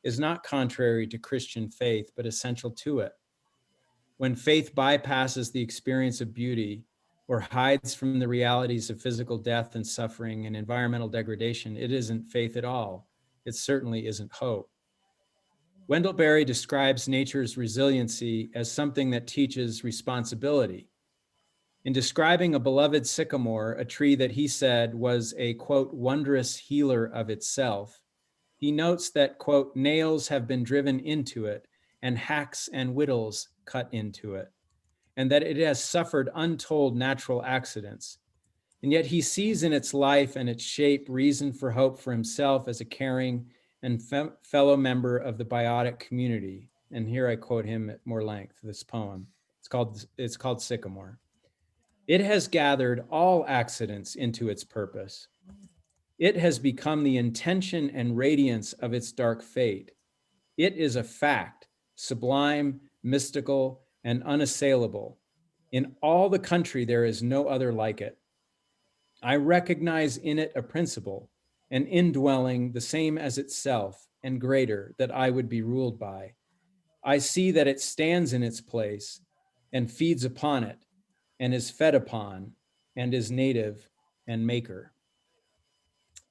is not contrary to Christian faith, but essential to it. When faith bypasses the experience of beauty or hides from the realities of physical death and suffering and environmental degradation, it isn't faith at all. It certainly isn't hope. Wendell Berry describes nature's resiliency as something that teaches responsibility. In describing a beloved sycamore, a tree that he said was a, quote, wondrous healer of itself, he notes that, quote, nails have been driven into it and hacks and whittles cut into it, and that it has suffered untold natural accidents. And yet he sees in its life and its shape reason for hope for himself as a caring and fellow member of the biotic community. And here I quote him at more length, this poem. It's called Sycamore. It has gathered all accidents into its purpose. It has become the intention and radiance of its dark fate. It is a fact, sublime, mystical, and unassailable. In all the country, there is no other like it. I recognize in it a principle, an indwelling the same as itself and greater that I would be ruled by. I see that it stands in its place and feeds upon it and is fed upon and is native and maker.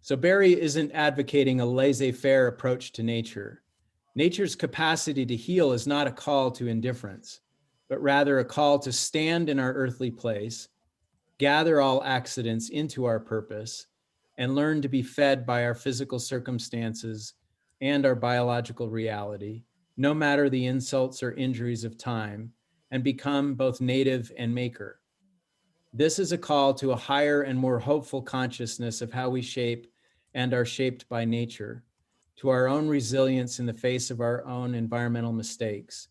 So Berry isn't advocating a laissez-faire approach to nature. Nature's capacity to heal is not a call to indifference, but rather a call to stand in our earthly place, gather all accidents into our purpose, and learn to be fed by our physical circumstances and our biological reality, no matter the insults or injuries of time, and become both native and maker. This is a call to a higher and more hopeful consciousness of how we shape and are shaped by nature, to our own resilience in the face of our own environmental mistakes.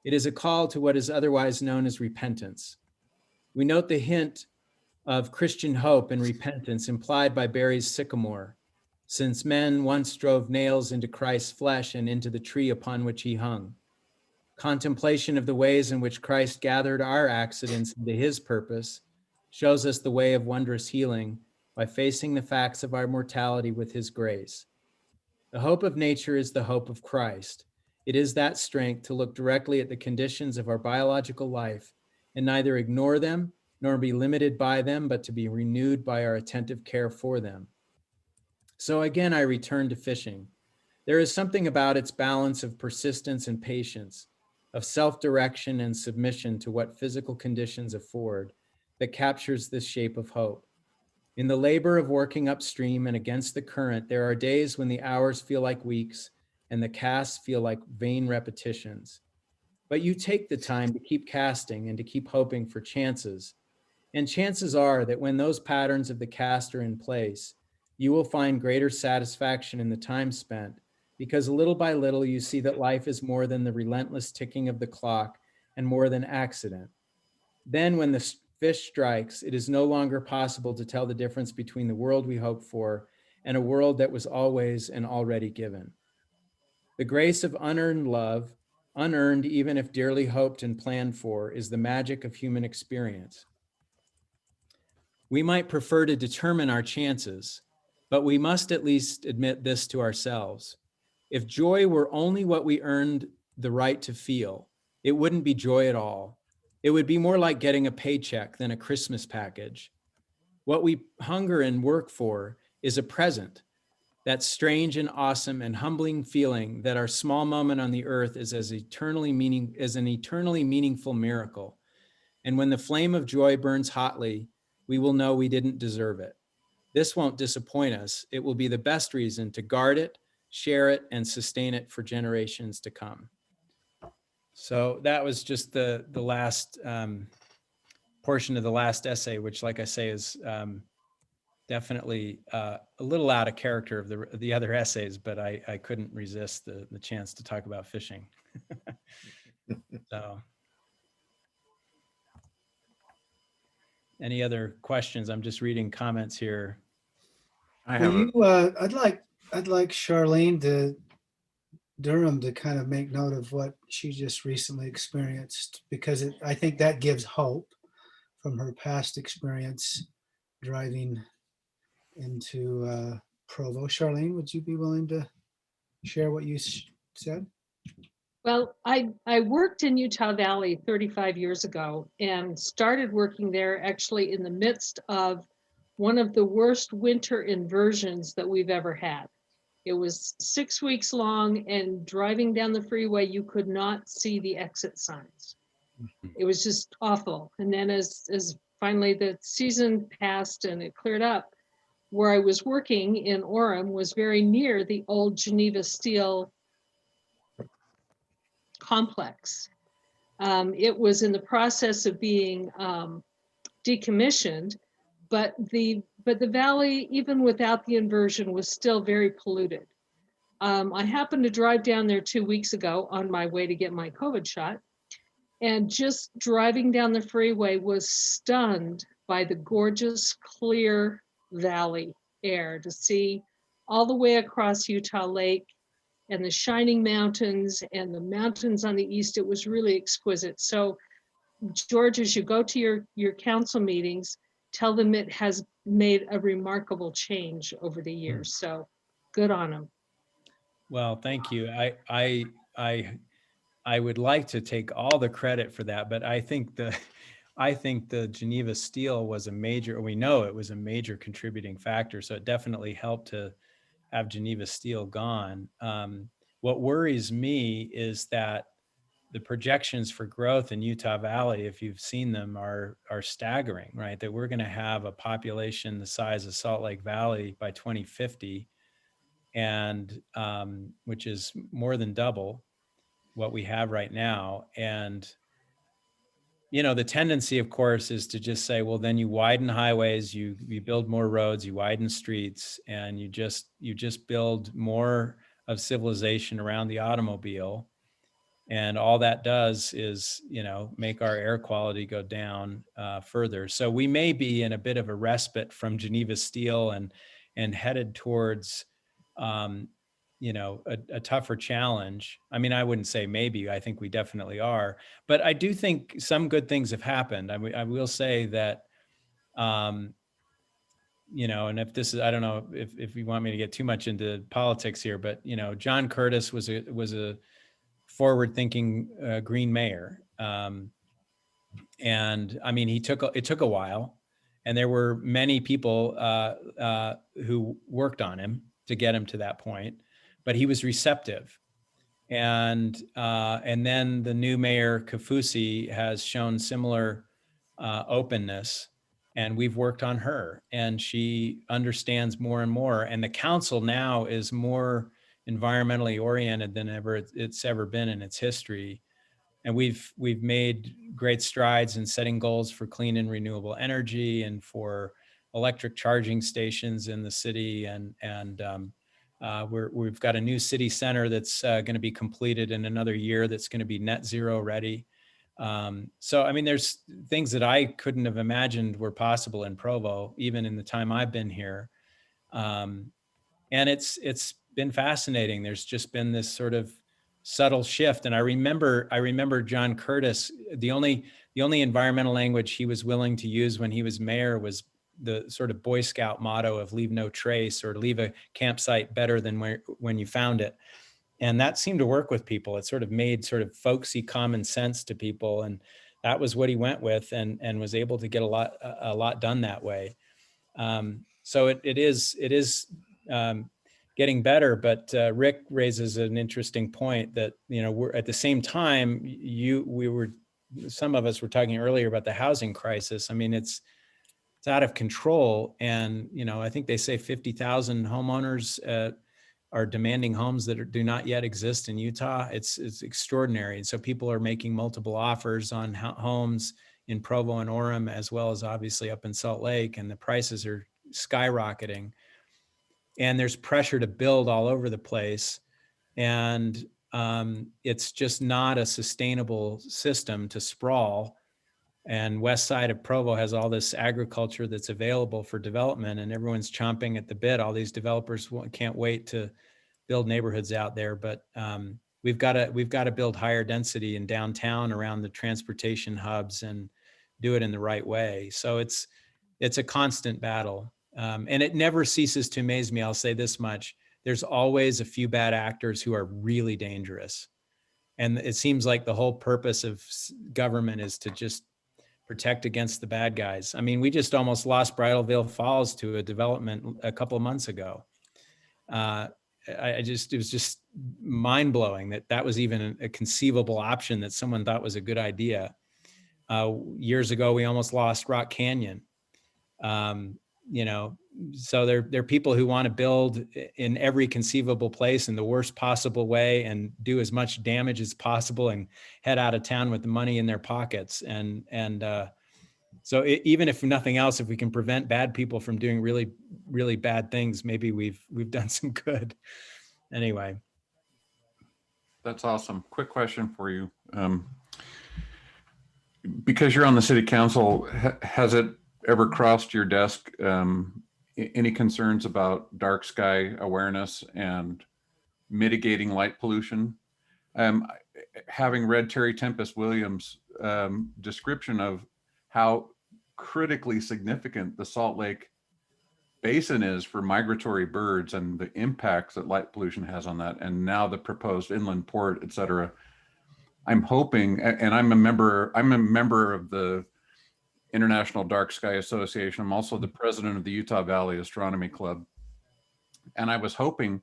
It is a call to what is otherwise known as repentance. We note the hint of Christian hope and repentance implied by Berry's sycamore, since men once drove nails into Christ's flesh and into the tree upon which he hung. Contemplation of the ways in which Christ gathered our accidents into his purpose shows us the way of wondrous healing by facing the facts of our mortality with his grace. The hope of nature is the hope of Christ. It is that strength to look directly at the conditions of our biological life and neither ignore them nor be limited by them, but to be renewed by our attentive care for them. So again, I return to fishing. There is something about its balance of persistence and patience, of self-direction and submission to what physical conditions afford, that captures this shape of hope. In the labor of working upstream and against the current, there are days when the hours feel like weeks and the casts feel like vain repetitions. But you take the time to keep casting and to keep hoping for chances. And chances are that when those patterns of the cast are in place, you will find greater satisfaction in the time spent, because little by little you see that life is more than the relentless ticking of the clock and more than accident. Then when the fish strikes, it is no longer possible to tell the difference between the world we hope for and a world that was always and already given. The grace of unearned love, unearned even if dearly hoped and planned for, is the magic of human experience. We might prefer to determine our chances, but we must at least admit this to ourselves. If joy were only what we earned the right to feel, it wouldn't be joy at all. It would be more like getting a paycheck than a Christmas package. What we hunger and work for is a present, that strange and awesome and humbling feeling that our small moment on the earth is an eternally meaningful miracle. And when the flame of joy burns hotly, we will know we didn't deserve it. This won't disappoint us. It will be the best reason to guard it, share it, and sustain it for generations to come. So that was just the last portion of the last essay, which, like I say, is definitely a little out of character of the other essays, but I couldn't resist the chance to talk about fishing. So Any other questions? I'm just reading comments here. I Will have a, you, I'd like Charlene Durham to kind of make note of what she just recently experienced, because I think that gives hope from her past experience driving into Provo. Charlene, would you be willing to share what you said? Well, I worked in Utah Valley 35 years ago and started working there actually in the midst of one of the worst winter inversions that we've ever had. It was 6 weeks long, and driving down the freeway, you could not see the exit signs. It was just awful. And then as finally the season passed and it cleared up, where I was working in Orem was very near the old Geneva Steel complex. It was in the process of being decommissioned, but the valley, even without the inversion, was still very polluted. I happened to drive down there 2 weeks ago on my way to get my COVID shot, and just driving down the freeway was stunned by the gorgeous, clear valley air, to see all the way across Utah Lake and the shining mountains and the mountains on the east. It was really exquisite. So George, as you go to your council meetings, tell them it has made a remarkable change over the years. So good on them. Well, thank you. I would like to take all the credit for that, but I think the Geneva Steel was a major, we know it was a major contributing factor. So it definitely helped to have Geneva Steel gone. What worries me is that the projections for growth in Utah Valley, if you've seen them, are staggering, right? That we're going to have a population the size of Salt Lake Valley by 2050, and which is more than double what we have right now. And the tendency, of course, is to just say, well, then you widen highways, you build more roads, you widen streets, and you just build more of civilization around the automobile. And all that does is, make our air quality go down further. So we may be in a bit of a respite from Geneva Steel and headed towards, a tougher challenge. I mean, I wouldn't say maybe, I think we definitely are, but I do think some good things have happened. I will say that, and if this is, I don't know if you want me to get too much into politics here, but, John Curtis was a forward-thinking Green mayor. And I mean, it took a while, and there were many people who worked on him to get him to that point, but he was receptive. And then the new mayor, Kafusi, has shown similar openness, and we've worked on her, and she understands more and more. And the council now is more environmentally oriented than it's ever been in its history. And we've made great strides in setting goals for clean and renewable energy and for electric charging stations in the city. And we've got a new city center that's going to be completed in another year that's going to be net zero ready. So, I mean, there's things that I couldn't have imagined were possible in Provo, even in the time I've been here. And it's been fascinating. There's just been this sort of subtle shift. And I remember John Curtis, the only environmental language he was willing to use when he was mayor was the sort of Boy Scout motto of leave no trace, or leave a campsite better than when you found it. And that seemed to work with people. It sort of made sort of folksy common sense to people. And that was what he went with, and was able to get a lot done that way. So it is getting better, but Rick raises an interesting point that, we're at the same time, some of us were talking earlier about the housing crisis. I mean, it's out of control. And, I think they say 50,000 homeowners are demanding homes that do not yet exist in Utah. It's extraordinary. And so people are making multiple offers on homes in Provo and Orem, as well as obviously up in Salt Lake, and the prices are skyrocketing. And there's pressure to build all over the place. And it's just not a sustainable system to sprawl and west side of Provo has all this agriculture that's available for development, and everyone's chomping at the bit. All these developers can't wait to build neighborhoods out there, but we've got to build higher density in downtown around the transportation hubs and do it in the right way. So it's a constant battle, and it never ceases to amaze me. I'll say this much: there's always a few bad actors who are really dangerous, and it seems like the whole purpose of government is to just protect against the bad guys. I mean, we just almost lost Bridalveil Falls to a development a couple of months ago. It was just mind blowing that was even a conceivable option that someone thought was a good idea. Years ago, we almost lost Rock Canyon. You know, so there are people who want to build in every conceivable place in the worst possible way and do as much damage as possible and head out of town with the money in their pockets. So even if nothing else, if we can prevent bad people from doing really, really bad things, maybe we've done some good. Anyway. That's awesome. Quick question for you. Because you're on the city council, has it ever crossed your desk any concerns about dark sky awareness and mitigating light pollution? Having read Terry Tempest Williams' description of how critically significant the Salt Lake Basin is for migratory birds and the impacts that light pollution has on that, and now the proposed inland port, et cetera, I'm hoping, and I'm a member of the International Dark Sky Association. I'm also the president of the Utah Valley Astronomy Club. And I was hoping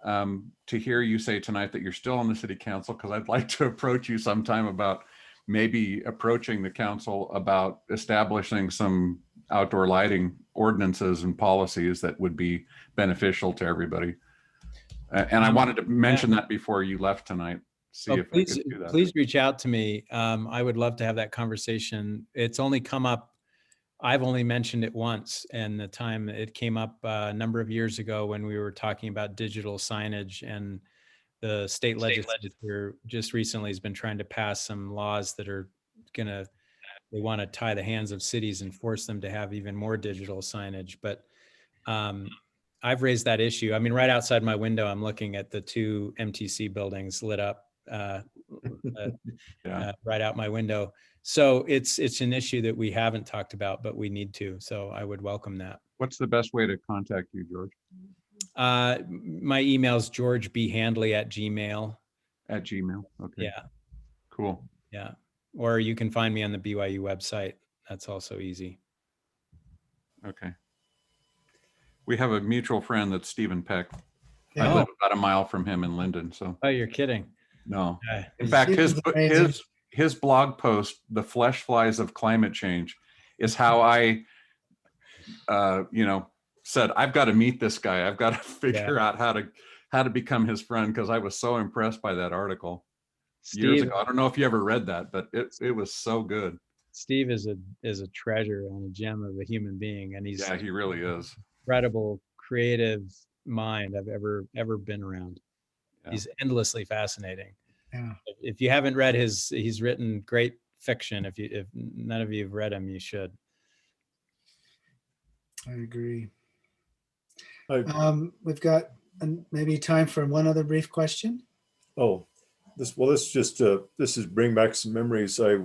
to hear you say tonight that you're still on the city council, because I'd like to approach you sometime about maybe approaching the council about establishing some outdoor lighting ordinances and policies that would be beneficial to everybody. And I wanted to mention that before you left tonight. See if I could do that. Please reach out to me. I would love to have that conversation. It's only come up, I've only mentioned it once, and the time it came up a number of years ago when we were talking about digital signage, and the state legislature just recently has been trying to pass some laws that are they want to tie the hands of cities and force them to have even more digital signage. But I've raised that issue. I mean, right outside my window, I'm looking at the 2 MTC buildings lit up right out my window. So it's an issue that we haven't talked about, but we need to. So I would welcome that. What's the best way to contact you, George? My email is georgebhandley@gmail. At Gmail. Okay. Yeah. Cool. Yeah. Or you can find me on the BYU website. That's also easy. Okay. We have a mutual friend that's Stephen Peck. Yeah. I live about a mile from him in Linden. So. Oh, you're kidding. No. Okay. In fact, his blog post, "The Flesh Flies of Climate Change," is how I, said, I've got to meet this guy. I've got to figure out how to become his friend, because I was so impressed by that article years ago. I don't know if you ever read that, but it was so good. Steve is a treasure and a gem of a human being, and he really is. Incredible creative mind I've ever been around. Yeah. He's endlessly fascinating. Yeah. If you haven't read he's written great fiction. If none of you have read him, you should. I agree. We've got maybe time for one other brief question. Oh, this is bring back some memories. I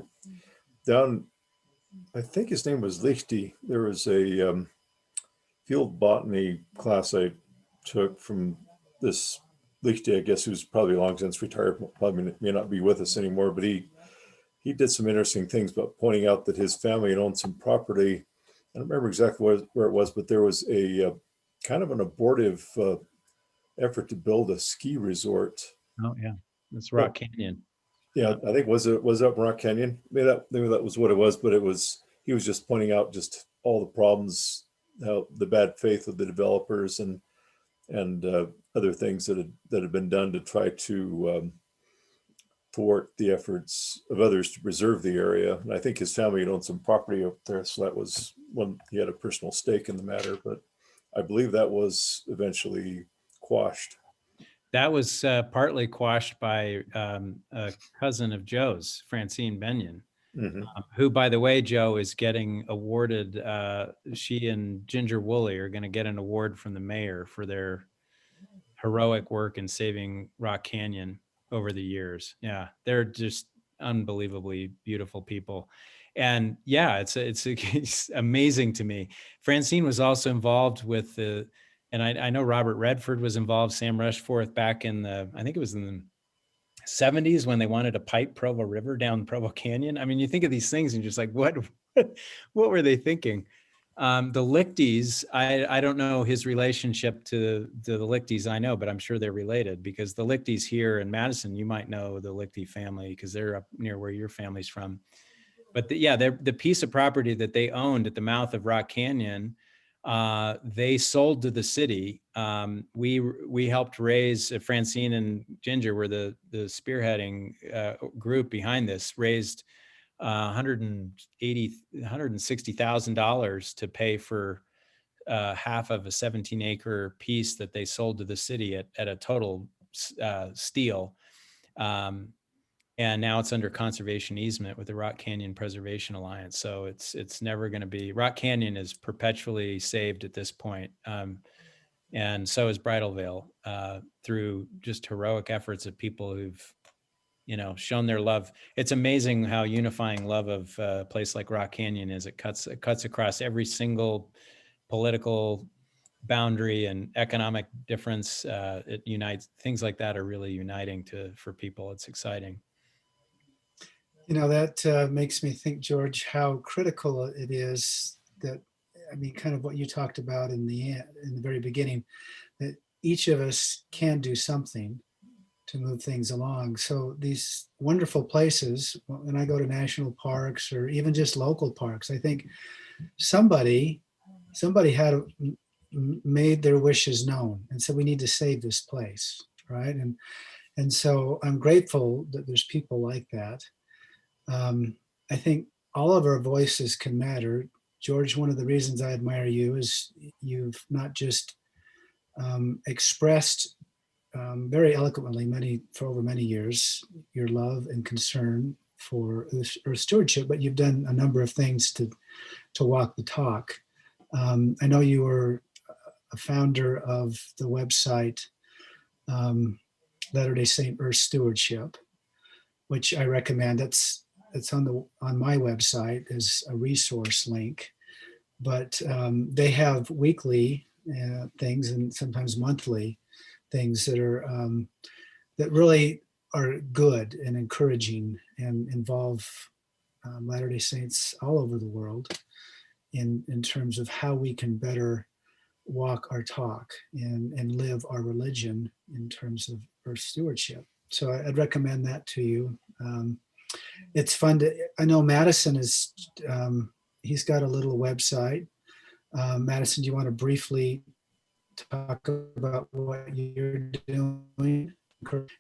think his name was Lichty. There was a field botany class I took from this Lichty, I guess, who's probably long since retired, probably may not be with us anymore, but he did some interesting things about pointing out that his family had owned some property. I don't remember exactly where it was, but there was a kind of an abortive effort to build a ski resort. Oh yeah, that's Rock Canyon. Yeah, I think was it Rock Canyon? Maybe that was what it was, but he was just pointing out just all the problems, how the bad faith of the developers and other things that had been done to try to thwart the efforts of others to preserve the area. And I think his family had owned some property up there, so that was one, he had a personal stake in the matter, but I believe that was eventually quashed. That was partly quashed by a cousin of Joe's, Francine Benyon. Mhm. who, by the way, Joe, is getting awarded. She and Ginger Woolley are going to get an award from the mayor for their heroic work in saving Rock Canyon over the years. Yeah, they're just unbelievably beautiful people. And yeah, it's amazing to me. Francine was also involved with and I know Robert Redford was involved, Sam Rushforth back in I think it was in the 70s when they wanted to pipe Provo River down Provo Canyon. I mean, you think of these things and you're just like, what were they thinking? The Lichties, I don't know his relationship to the Lichties, I know, but I'm sure they're related, because the Lichties here in Madison, you might know the Lichty family because they're up near where your family's from. But the piece of property that they owned at the mouth of Rock Canyon, they sold to the city. We helped raise, Francine and Ginger were the spearheading group behind this, raised $160,000 to pay for half of a 17-acre piece that they sold to the city at a total steal. And now it's under conservation easement with the Rock Canyon Preservation Alliance. So it's never going to be, Rock Canyon is perpetually saved at this point. And so is Bridal Veil, through just heroic efforts of people who've, shown their love. It's amazing how unifying love of a place like Rock Canyon is. It cuts across every single political boundary and economic difference. It unites, things like that are really uniting for people. It's exciting. That makes me think, George, how critical it is that, I mean, kind of what you talked about in the very beginning, that each of us can do something to move things along. So these wonderful places, when I go to national parks or even just local parks, I think somebody had made their wishes known and said, we need to save this place, right? And so I'm grateful that there's people like that. I think all of our voices can matter. George, one of the reasons I admire you is you've not just expressed very eloquently for over many years your love and concern for Earth stewardship, but you've done a number of things to walk the talk. I know you were a founder of the website Latter-day Saint Earth Stewardship, which I recommend. It's on my website as a resource link, but they have weekly things and sometimes monthly things that are that really are good and encouraging and involve Latter-day Saints all over the world in terms of how we can better walk our talk and live our religion in terms of Earth stewardship. So I'd recommend that to you. It's fun I know Madison is, he's got a little website. Madison, do you want to briefly talk about what you're doing?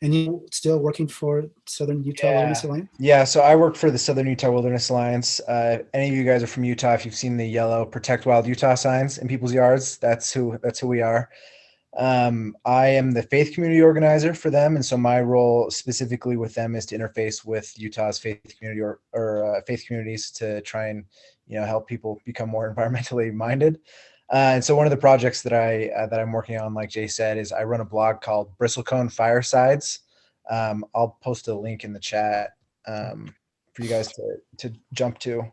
And you still working for Southern Utah Wilderness Alliance? Yeah, so I work for the Southern Utah Wilderness Alliance. Any of you guys are from Utah, if you've seen the yellow Protect Wild Utah signs in people's yards, that's who we are. I am the faith community organizer for them, and so my role specifically with them is to interface with Utah's faith community or faith communities to try and help people become more environmentally minded. And so one of the projects that I'm working on, like Jay said, is I run a blog called Bristlecone Firesides. I'll post a link in the chat for you guys to jump to.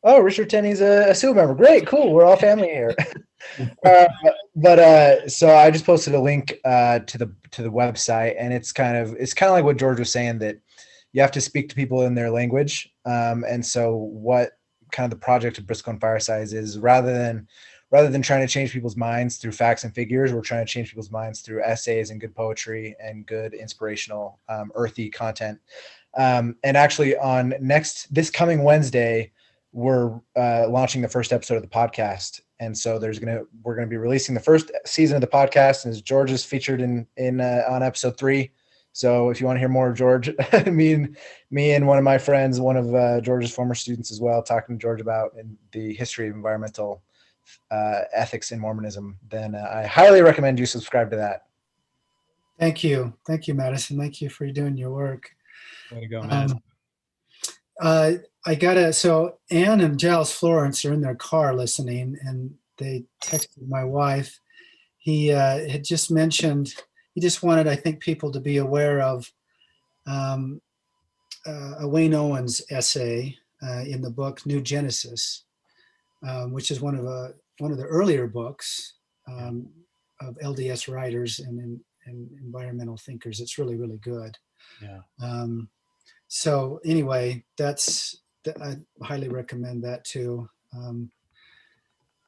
Oh, Richard Tenney's a SEAL member. Great, cool. We're all family here. So I just posted a link to the website, and it's kind of like what George was saying, that you have to speak to people in their language. And so what kind of the project of Bristlecone Firesides is, rather than trying to change people's minds through facts and figures, we're trying to change people's minds through essays and good poetry and good inspirational earthy content. And actually this coming Wednesday, we're launching the first episode of the podcast. And so we're going to be releasing the first season of the podcast, and George is featured in on episode 3. So if you want to hear more of George, me and one of my friends, one of George's former students as well, talking to George about the history of environmental ethics in Mormonism, then I highly recommend you subscribe to that. Thank you, Madison. Thank you for doing your work. Way to go, man. So Anne and Giles Florence are in their car listening, and they texted my wife. He had just mentioned, he just wanted, I think, people to be aware of a Wayne Owens essay in the book New Genesis, which is one of the earlier books of LDS writers and environmental thinkers. It's really, really good. Yeah. So anyway, I highly recommend that too.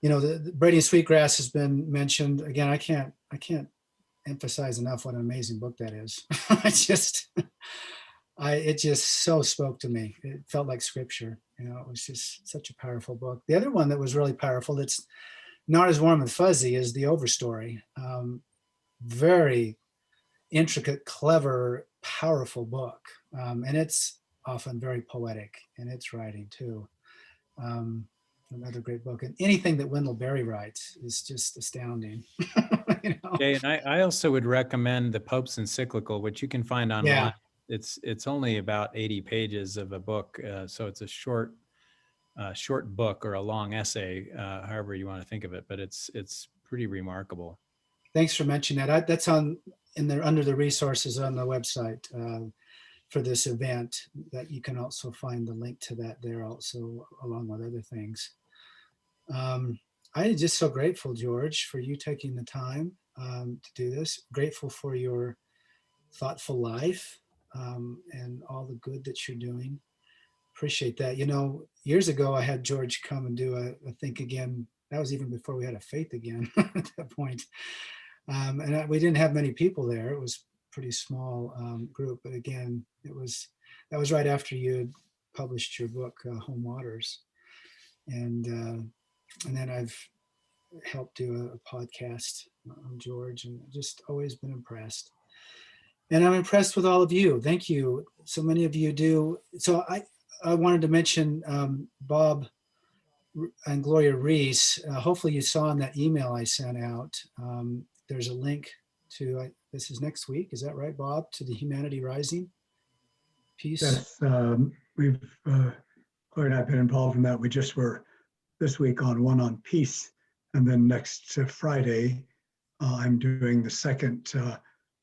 The Braiding Sweetgrass has been mentioned again. I can't emphasize enough what an amazing book that is. It just so spoke to me. It felt like scripture. It was just such a powerful book. The other one that was really powerful, that's not as warm and fuzzy, is The Overstory. Very intricate, clever, powerful book. And it's often very poetic in its writing too. Another great book. And anything that Wendell Berry writes is just astounding. Okay, and I also would recommend the Pope's encyclical, which you can find online. Yeah. It's only about 80 pages of a book, so it's a short book or a long essay, however you want to think of it. But it's pretty remarkable. Thanks for mentioning that. That's under the resources on the website for this event. That you can also find the link to that there also, along with other things. I'm just so grateful, George, for you taking the time to do this. Grateful for your thoughtful life and all the good that you're doing. Appreciate that. Years ago, I had George come and do a Think Again. That was even before we had a Faith Again at that point. And we didn't have many people there. It was a pretty small group. But again, that was right after you had published your book, Home Waters. And then I've helped do a podcast on George, and just always been impressed. And I'm impressed with all of you. Thank you. So many of you do. So I wanted to mention Bob and Gloria Reese. Hopefully you saw in that email I sent out, there's a link to, this is next week, is that right, Bob? To the Humanity Rising piece? Yes, Gloria and I have been involved in that. We just were this week on one on peace. And then next Friday, I'm doing the second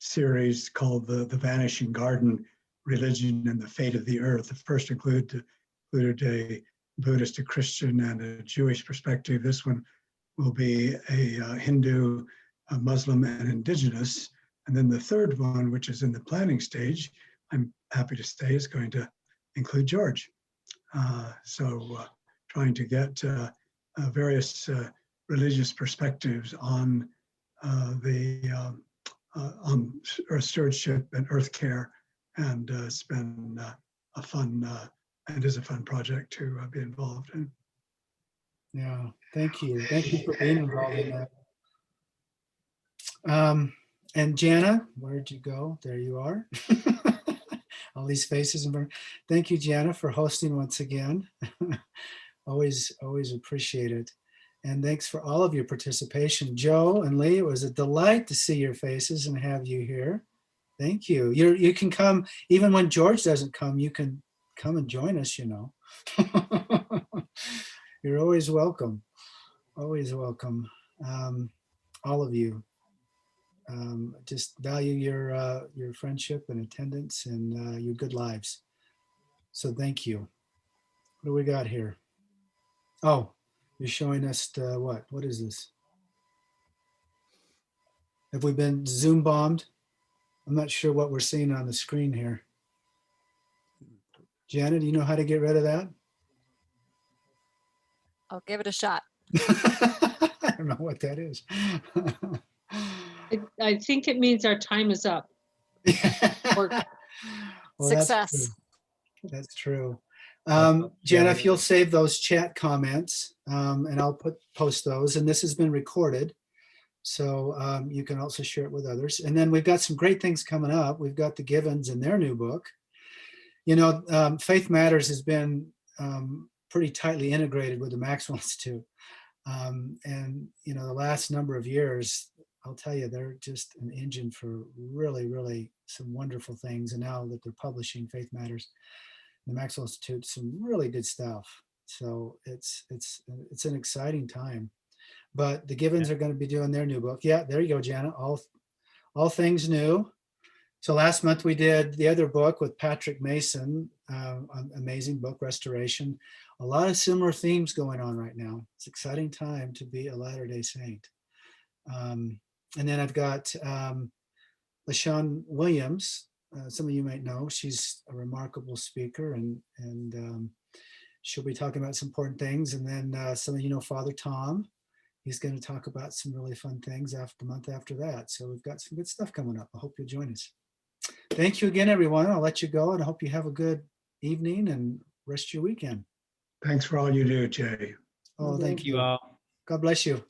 series called the Vanishing Garden, Religion and the Fate of the Earth. The first included a Buddhist, a Christian, and a Jewish perspective. This one will be a Hindu, a Muslim, and indigenous. And then the third one, which is in the planning stage, I'm happy to say is going to include George. So trying to get various religious perspectives on on earth stewardship and earth care, and it's been a fun and is a fun project to be involved in. Yeah, thank you. Thank you for being involved in that. And Jana, where'd you go? There you are. All these faces. Thank you, Jana, for hosting once again. Always appreciate it. And thanks for all of your participation. Joe and Lee, it was a delight to see your faces and have you here. Thank you. You can come, even when George doesn't come, you can come and join us, You're always welcome. Always welcome. All of you. Just value your friendship and attendance and your good lives. So thank you. What do we got here? Oh, you're showing us what? What is this? Have we been Zoom bombed? I'm not sure what we're seeing on the screen here. Janet, do you know how to get rid of that? I'll give it a shot. I don't know what that is. I think it means our time is up. Or Well, success. That's true. Jenna, if you'll save those chat comments, and I'll post those. And this has been recorded, so you can also share it with others. And then we've got some great things coming up. We've got the Givens and their new book. Faith Matters has been pretty tightly integrated with the Maxwell Institute. And the last number of years, I'll tell you, they're just an engine for really, really some wonderful things. And now that they're publishing Faith Matters the Maxwell Institute, some really good stuff. So it's an exciting time. But the Gibbons are going to be doing their new book. Yeah, there you go, Janet. All things new. So last month we did the other book with Patrick Mason, amazing book, Restoration. A lot of similar themes going on right now. It's an exciting time to be a Latter-day Saint. And then I've got LaShawn Williams. Some of you might know, she's a remarkable speaker, and she'll be talking about some important things. And then some of you know Father Tom. He's going to talk about some really fun things after the month after that. So we've got some good stuff coming up. I hope you'll join us. Thank you again, everyone. I'll let you go, and I hope you have a good evening and rest of your weekend. Thanks for all you do, Jay. Oh, thank you. all. God bless you.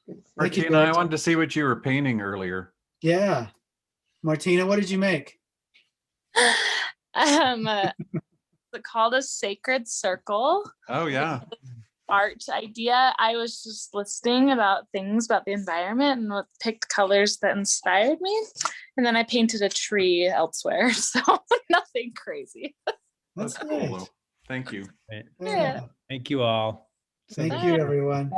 Thank you, Martina, I Janet. wanted to see what you were painting earlier. Yeah. Martina, what did you make? It's called a sacred circle. Oh yeah. Art idea. I was just listening about things about the environment and picked colors that inspired me. And then I painted a tree elsewhere. So nothing crazy. That's cool great. though. Thank you. Yeah. Thank you all. Thank you, everyone.